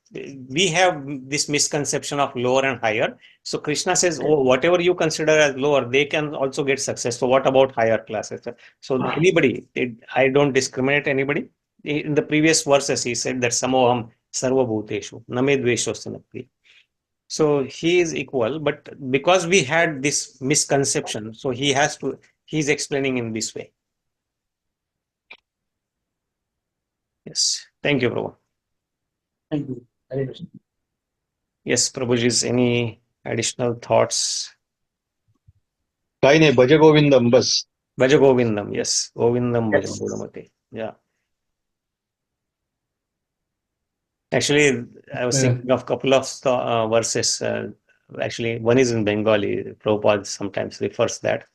Speaker 1: we have this misconception of lower and higher. So Krishna says, oh, whatever you consider as lower, they can also get success. So what about higher classes? So anybody, I don't discriminate anybody. In the previous verses, he said that samoham sarvabhuteshu name dveshosya. So he is equal, but because we had this misconception, so he's explaining in this way. Yes. Thank you, Prabhu.
Speaker 2: Thank you. Hare Krishna.
Speaker 1: Yes, Prabhuji's any additional thoughts?
Speaker 4: काही नाही, भज गोविंदम बस.
Speaker 1: Bhaja Govindam, yes. Govindam Bhaja Govindamate. Yeah. Actually, I was thinking of a couple of verses. Actually, one is in Bengali. Prabhupada sometimes refers that.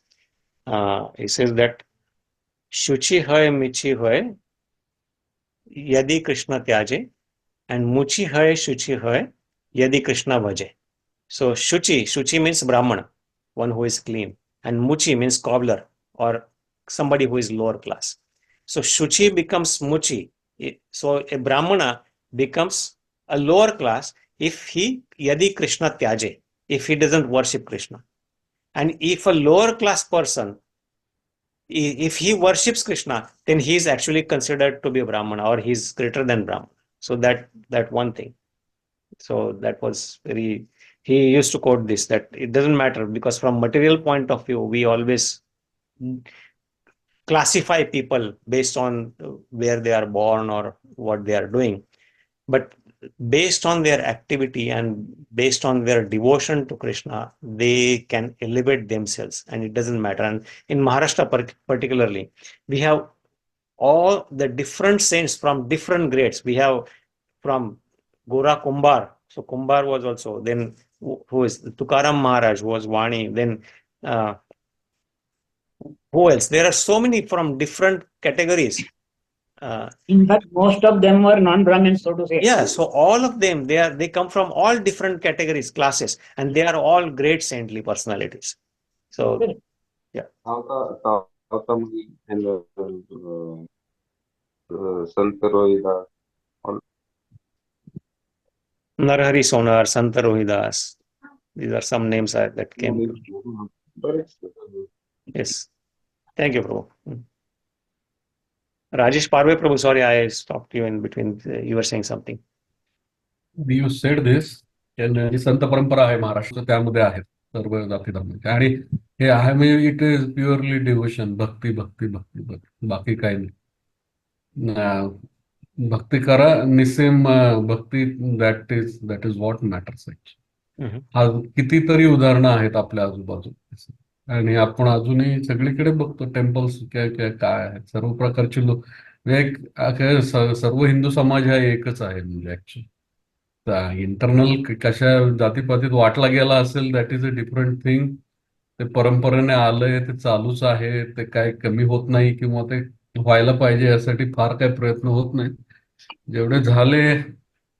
Speaker 1: He says that Shuchi hai michi hai yadi Krishna tyaje, and muchi hai shuchi hai yadi Krishna bhaje. So Shuchi means Brahmana, one who is clean, and Muchi means cobbler or somebody who is lower class. So Shuchi becomes Muchi. So a Brahmana becomes a lower class if he yadi Krishna tyaje, if he doesn't worship Krishna. And if a lower class person, if he worships Krishna, then he is actually considered to be a Brahmana, or he is greater than Brahmana. So that one thing. So that was very, he used to quote this, that it doesn't matter, because from material point of view, we always classify people based on where they are born or what they are doing. But based on their activity and based on their devotion to Krishna, they can elevate themselves, and it doesn't matter. And in Maharashtra particularly, we have all the different saints from different grades. We have from Gora Kumbar. So Kumbar was also, then who is Tukaram Maharaj was Vani, then who else? There are so many from different categories.
Speaker 2: In fact, most of them were non-Brahmins, so to say.
Speaker 1: Yeah, so all of them, they come from all different categories, classes, and they are all great saintly personalities. So, yeah.
Speaker 6: tathā and Sant Rohidas.
Speaker 1: Narhari Sonar, Sant Rohidas. These are some names that came. Yes. Thank you, Prabhu. Rajesh Parve Prabhu, sorry, I stopped you in between. You were saying something.
Speaker 3: You said this, आणि संत परंपरा आहे महाराष्ट्र, त्यामध्ये आहेत सर्व जाती धर्माचे, आणि हे आहे म्हणजे इट इज प्युअरली डिव्होशन, भक्ती भक्ती भक्ती भक्ती, बाकी काही नाही. भक्ती करा, निसेम भक्ती, दॅट इज व्हॉट मॅटर्स. हा कितीतरी उदाहरणं आहेत आपल्या आजूबाजूला, आणि आपण अजूनही सगळीकडे बघतो टेम्पल्स काय आहेत, सर्व प्रकारचे लोक, सर्व हिंदू समाज हा एकच आहे. म्हणजे ऍक्च्युअली इंटरनल कशा जातीपातीत वाटला गेला असेल, that is a different thing. ते परंपरेने आलंय, ते चालूच आहे, ते काय कमी होत नाही किंवा ते व्हायला पाहिजे यासाठी फार काही प्रयत्न होत नाही, जेवढे झाले.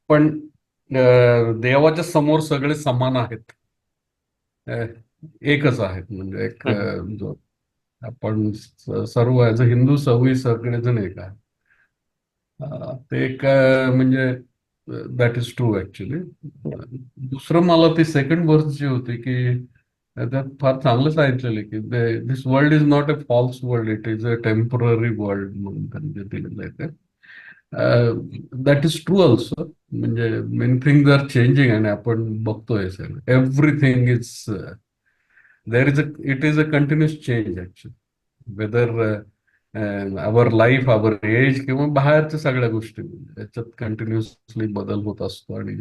Speaker 3: पण देवाच्या समोर सगळे समान आहेत, एकच आहेत. म्हणजे एक जो आपण सर्व ऍज अ हिंदू सगळेजण एक आहे. ते एक म्हणजे दॅट इज ट्रू ऍक्च्युली. दुसरं मला ती सेकंड वर्स जी होती की त्यात फार चांगलं सांगितलेलं की this world is not a false world, it is a temporary world म्हणून त्यांनी दिलेलं आहे. That is true also. म्हणजे many things are changing आणि आपण बघतोय sir. Everything is it is a continuous change actually. Whether our life, our age किंवा बाहेरच्या सगळ्या गोष्टी याच्यात कंटिन्युअसली बदल होत असतो. आणि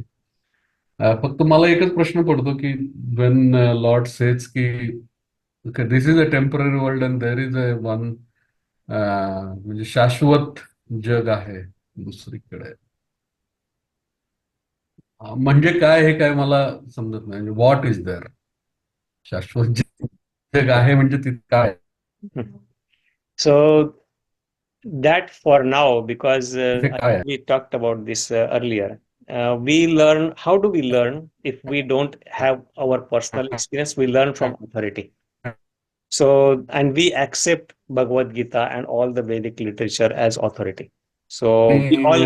Speaker 3: फक्त मला एकच प्रश्न पडतो की when Lord says की okay, this is a temporary world and there is a one म्हणजे शाश्वत जग आहे दुसरीकडे, म्हणजे काय हे काय मला समजत नाही. What is there? शाश्वत जग आहे म्हणजे ते काय?
Speaker 1: So that for now, because
Speaker 3: ते काय आहे?
Speaker 1: we talked about this earlier, we learn. How do we learn if we don't have our personal experience? We learn from authority. So, and we accept Bhagavad Gita and all the Vedic literature as authority. So we all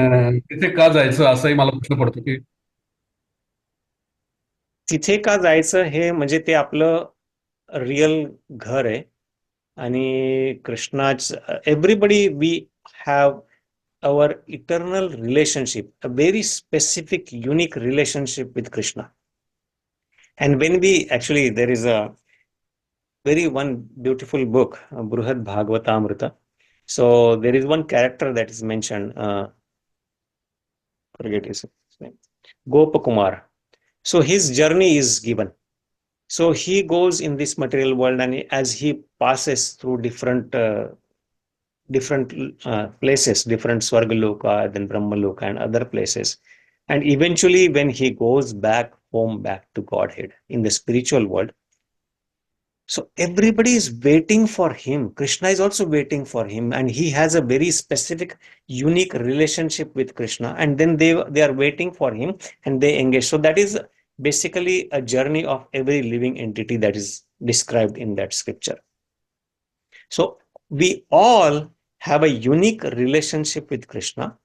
Speaker 3: तिथे का जायचं असाही मला प्रश्न पडतो की
Speaker 1: तिथे का जायचं हे म्हणजे ते आपलं रियल घर आहे. आणि कृष्णाच everybody we have our eternal relationship, a very specific, unique relationship with Krishna. And when we actually, there is a very one beautiful book, Bruhad Bhagavatamrita. So there is one character that is mentioned, forget his name, Gopakumar. So his journey is given. So he goes in this material world, and as he passes through different places, different Swargaloka, then Brahmaloka and other places. And eventually when he goes back home, back to Godhead in the spiritual world, so everybody is waiting for him. Krishna is also waiting for him, and he has a very specific, unique relationship with Krishna. And then they are waiting for him and they engage. So that is basically a journey of every living entity that is described in that scripture. So we all have a unique relationship with Krishna,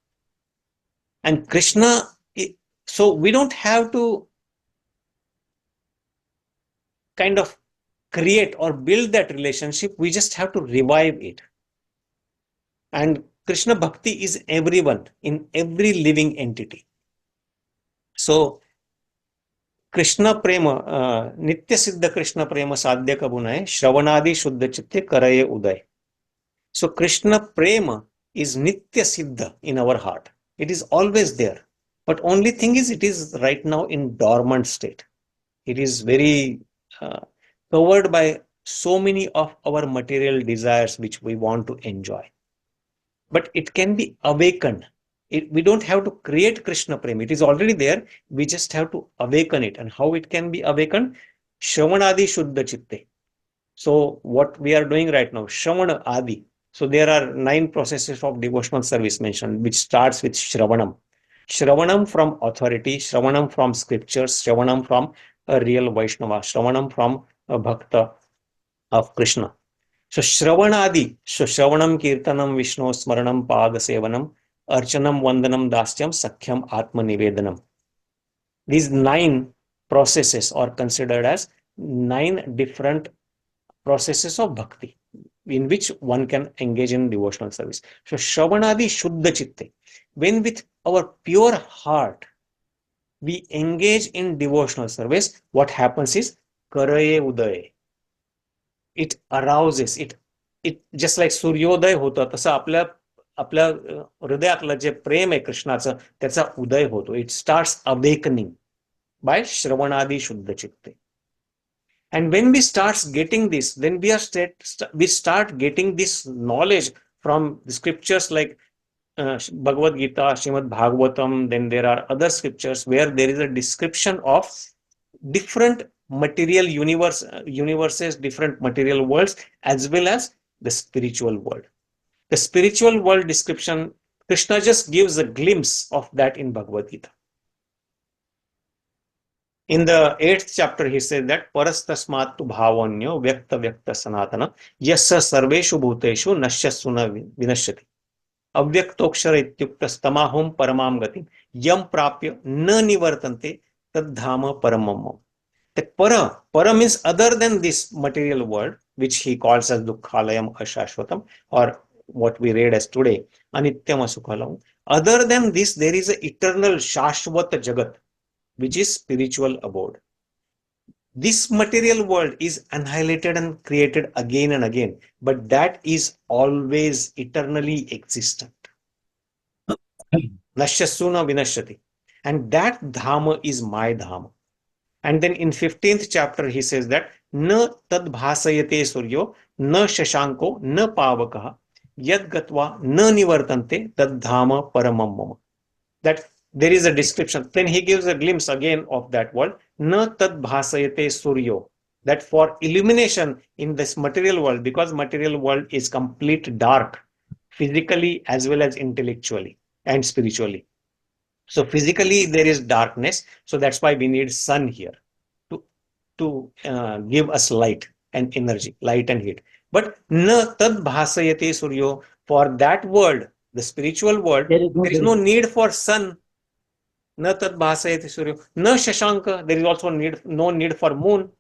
Speaker 1: and Krishna, so we don't have to kind of create or build that relationship, we just have to revive it. And Krishna Bhakti is everyone, in every living entity. So Krishna Prema, Nitya Siddha Krishna Prema Sadhya Kabunai, Shravanadi Shuddha Chitte Karaye Uday. So Krishna Prema is Nitya Siddha in our heart. It is always there. But only thing is, it is right now in dormant state. It is very covered by so many of our material desires which we want to enjoy. But it can be awakened. We don't have to create Krishna Prema. It is already there. We just have to awaken it. And how it can be awakened? Shravanadi Shuddha Chitte. So what we are doing right now, Shravana Adi. So there are 9 processes of devotional service mentioned, which starts with Shravanam. Shravanam from authority, Shravanam from scriptures, Shravanam from a real Vaishnava, Shravanam from a bhaktā of Krishna. So Shravanadi, so Shravanam, Kirtanam, Vishnu, Smaranam, Pada Sevanam, Archanam, Vandanam, Dasyam, Sakhyam, Atma Nivedanam. These 9 processes are considered as 9 different processes of bhakti in which one can engage in devotional service. So Shravanadi Shuddha Chitte. When with our pure heart we engage in devotional service, what happens is Karaye Udaye. It arouses, it just like Suryoday होतो तसं आपल्या हृदयातलं जे प्रेम आहे कृष्णाचं त्याचा उदय होतो. It starts awakening by Shravanadi Shuddha Chitte. And when we start getting this, then we start getting this knowledge from the scriptures like Bhagavad Gita, Srimad Bhagavatam. Then there are other scriptures where there is a description of different material universes, different material worlds, as well as the spiritual world. The spiritual world description, Krishna just gives a glimpse of that in Bhagavad Gita. In the 8th chapter, he said that parastasmat tu bhavanyo vyakta sanatana yassa sarveshu bhuteshu nashyasuna vinashyati avyaktokshara ityuktas tamahum paramam gatim yam prāpya na nivartante tadhāma paramam. The para means other than this material world, which he calls as dukkhalayam ashashvatam, or what we read as today, anityam asukhaṁ. Other than this, there is an eternal Shashwat Jagat, which is spiritual abode. This material world is annihilated and created again and again, but that is always eternally existent. Nashyasuna vinashyati. And that Dhamma is my Dhamma. And then in 15th chapter, he says that na tad bhasayate suryo, na shashanko, na pavakaha, yad gatva na nivartante tad dhama paramam mama. That there is a description. Then he gives a glimpse again of that world. Na tad bhasayate suryo. That for illumination in this material world, because material world is complete dark, physically as well as intellectually and spiritually. So physically there is darkness. So that's why we need sun here to give us light and energy, light and heat. But na tad bhasayate suryo, for that world, the spiritual world, there is no need for sun. Na tad bhasayate suryo. Na shashanka, there is also no need for moon.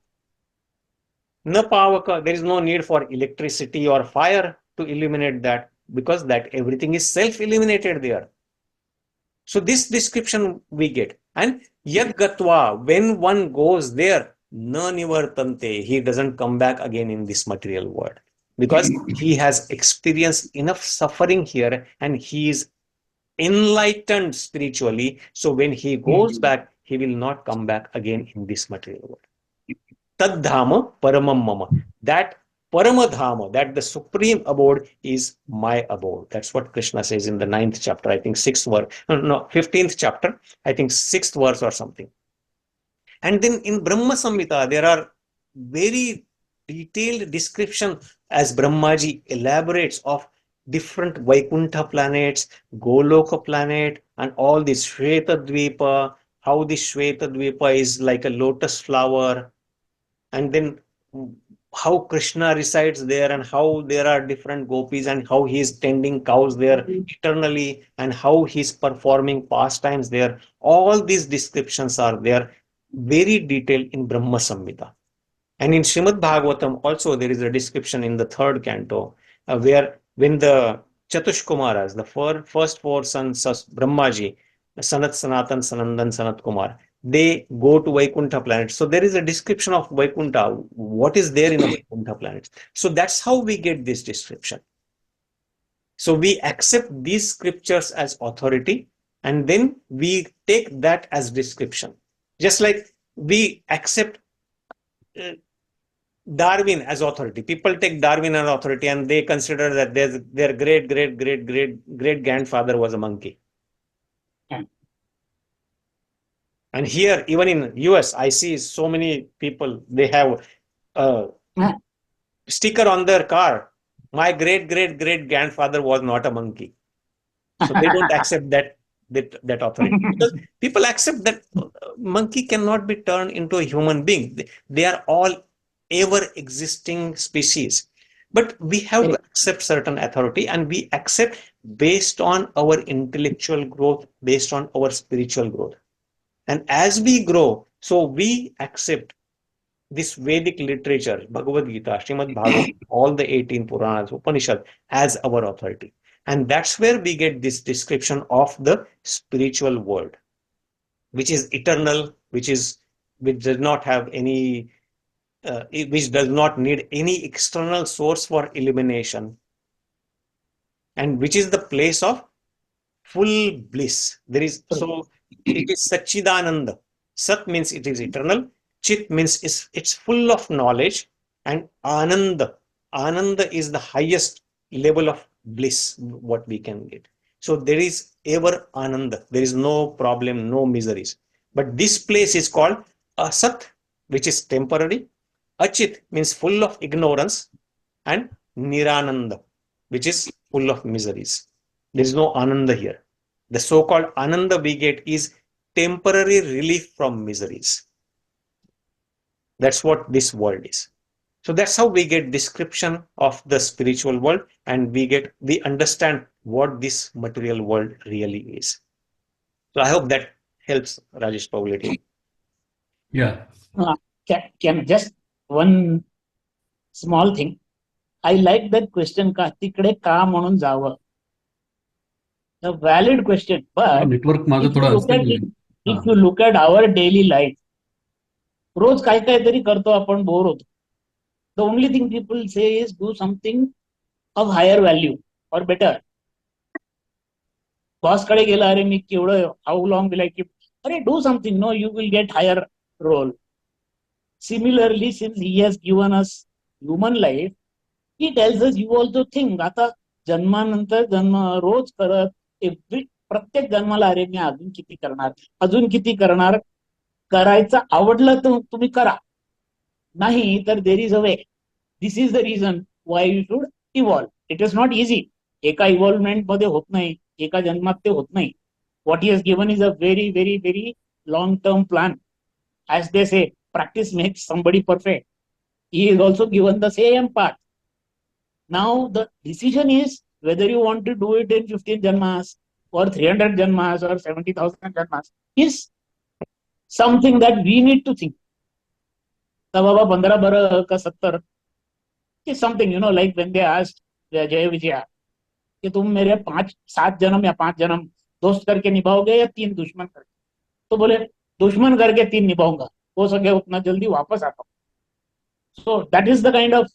Speaker 1: Na pavaka, there is no need for electricity or fire to illuminate that, because that everything is self-illuminated there. So this description we get. And yad gatva, when one goes there, na nivartante, he doesn't come back again in this material world, because he has experienced enough suffering here and he is enlightened spiritually. So when he goes back, he will not come back again in this material world. Tad dhama paramam mama. That Paramadhama, that the supreme abode is my abode. That's what Krishna says in the 9th chapter, I think 6th verse, no, 15th chapter, I think 6th verse or something. And then in Brahma Samhita, there are very detailed description as Brahmaji elaborates of different Vaikuntha planets, Goloka planet, and all this Shweta Dvipa, how this Shweta Dvipa is like a lotus flower, and then how Krishna resides there, and how there are different gopis, and how he is tending cows there eternally, and how he is performing pastimes there. All these descriptions are there, very detailed in Brahma Samhita. And in Srimad Bhagavatam also there is a description in the 3rd canto, where when the Chatushkumaras, the first 4 sons of Brahmaji, Sanat, Sanatan, Sanandan, Sanat Kumar, they go to Vaikuntha planet. So there is a description of Vaikuntha, what is there in a Vaikuntha planet. So that's how we get this description. So we accept these scriptures as authority, and then we take that as description. Just like we accept Darwin as authority. People take Darwin as authority and they consider that their great grandfather was a monkey. And here, even in US, I see so many people, they have a sticker on their car. My great grandfather was not a monkey. So they don't accept that authority. Because people accept that monkey cannot be turned into a human being. They are all ever existing species. But we have to accept certain authority, and we accept based on our intellectual growth, based on our spiritual growth. And as we grow, so we accept this Vedic literature, Bhagavad Gita, Srimad Bhagavatam, all the 18 Puranas, Upanishads, as our authority. And that's where we get this description of the spiritual world, which is eternal, which does not have any, which does not need any external source for illumination, and which is the place of full bliss. There is, so it is Satchidananda. Sat means it is eternal. Chit means it's full of knowledge, and Ananda. Ananda is the highest level of bliss what we can get. So there is ever Ananda. There is no problem, no miseries. But this place is called Asat, which is temporary. Achit means full of ignorance, and Nirananda, which is full of miseries. There is no Ananda here. The so-called Ananda we get is temporary relief from miseries. That's what this world is. So that's how we get description of the spiritual world, and we understand what this material world really is. So I hope that helps, Rajesh Pavleti.
Speaker 3: Yeah.
Speaker 2: Can just one small thing. I like that question, का तिकडे का म्हणून जावं. A valid question, but
Speaker 3: network माझं
Speaker 2: if you
Speaker 3: थोडं
Speaker 2: look at
Speaker 3: unstable
Speaker 2: it, if you look at our daily life, रोज काय काहीतरी करतो आपण, बोर होतो. The only thing people say is do something of higher value or better. Boss कडे गेला, अरे मी केवढं, how long will I keep, अरे do something, no you will get higher role. Similarly, since he has given us human life, he tells us you also think. आता जन्मानंतर जन्म रोज करत, प्रत्येक जन्माला अरे मी अजून किती करणार, अजून किती करणार, करायचं आवडलं तर तुम्ही करा, नाही तर there is a way. This is the reason why you should evolve. It is not easy. एका इव्हॉल्वमेंट मध्ये होत नाही, एका जन्मात ते होत नाही. What he has given is a very very very long term plan. As they say, practice makes somebody perfect. He is also given the same path. Now the decision is whether you want to do it in 15 janmas or 300 janmas or 70,000 janmas is something that we need to think. The Baba 15 bar ka 70 is something, like when they asked Jaya Vijaya कि तुम मेरे 5-7 जन्म या 5 जन्म दोस्त करके निभाओगे या 3 दुश्मन करके, तो बोले दुश्मन करके 3 निभाऊंगा, हो सके उतना जल्दी वापस आता हूं. So that is the kind of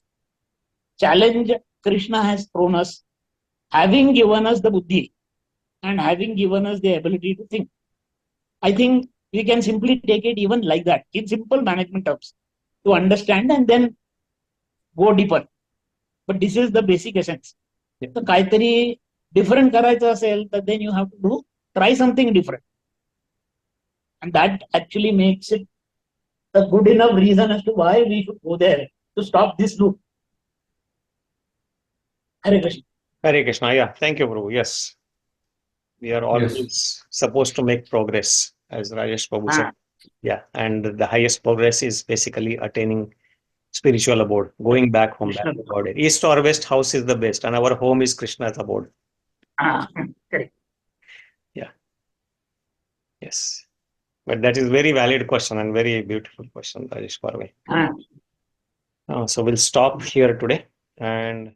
Speaker 2: challenge Krishna has thrown us, having given us the buddhi and having given us the ability to think. I think we can simply take it even like that, in simple management terms, to understand and then go deeper. But this is the basic essence. तर काहीतरी different करायचं असेल तर then you have to try something different. And that actually makes it a good enough reason as to why we should go there to stop this loop. Hare Krishna.
Speaker 1: Hare Krishna. Yeah, thank you, Prabhu. Yes, we are always supposed to make progress, as Rajesh Prabhu said. Yeah, and the highest progress is basically attaining spiritual abode, going back home, back to God. East or west house is the best, and our home is Krishna's abode.
Speaker 2: Correct.
Speaker 1: Yeah. Yes. But that is very valid question and very beautiful question, Rajesh Parve. So we'll stop here today and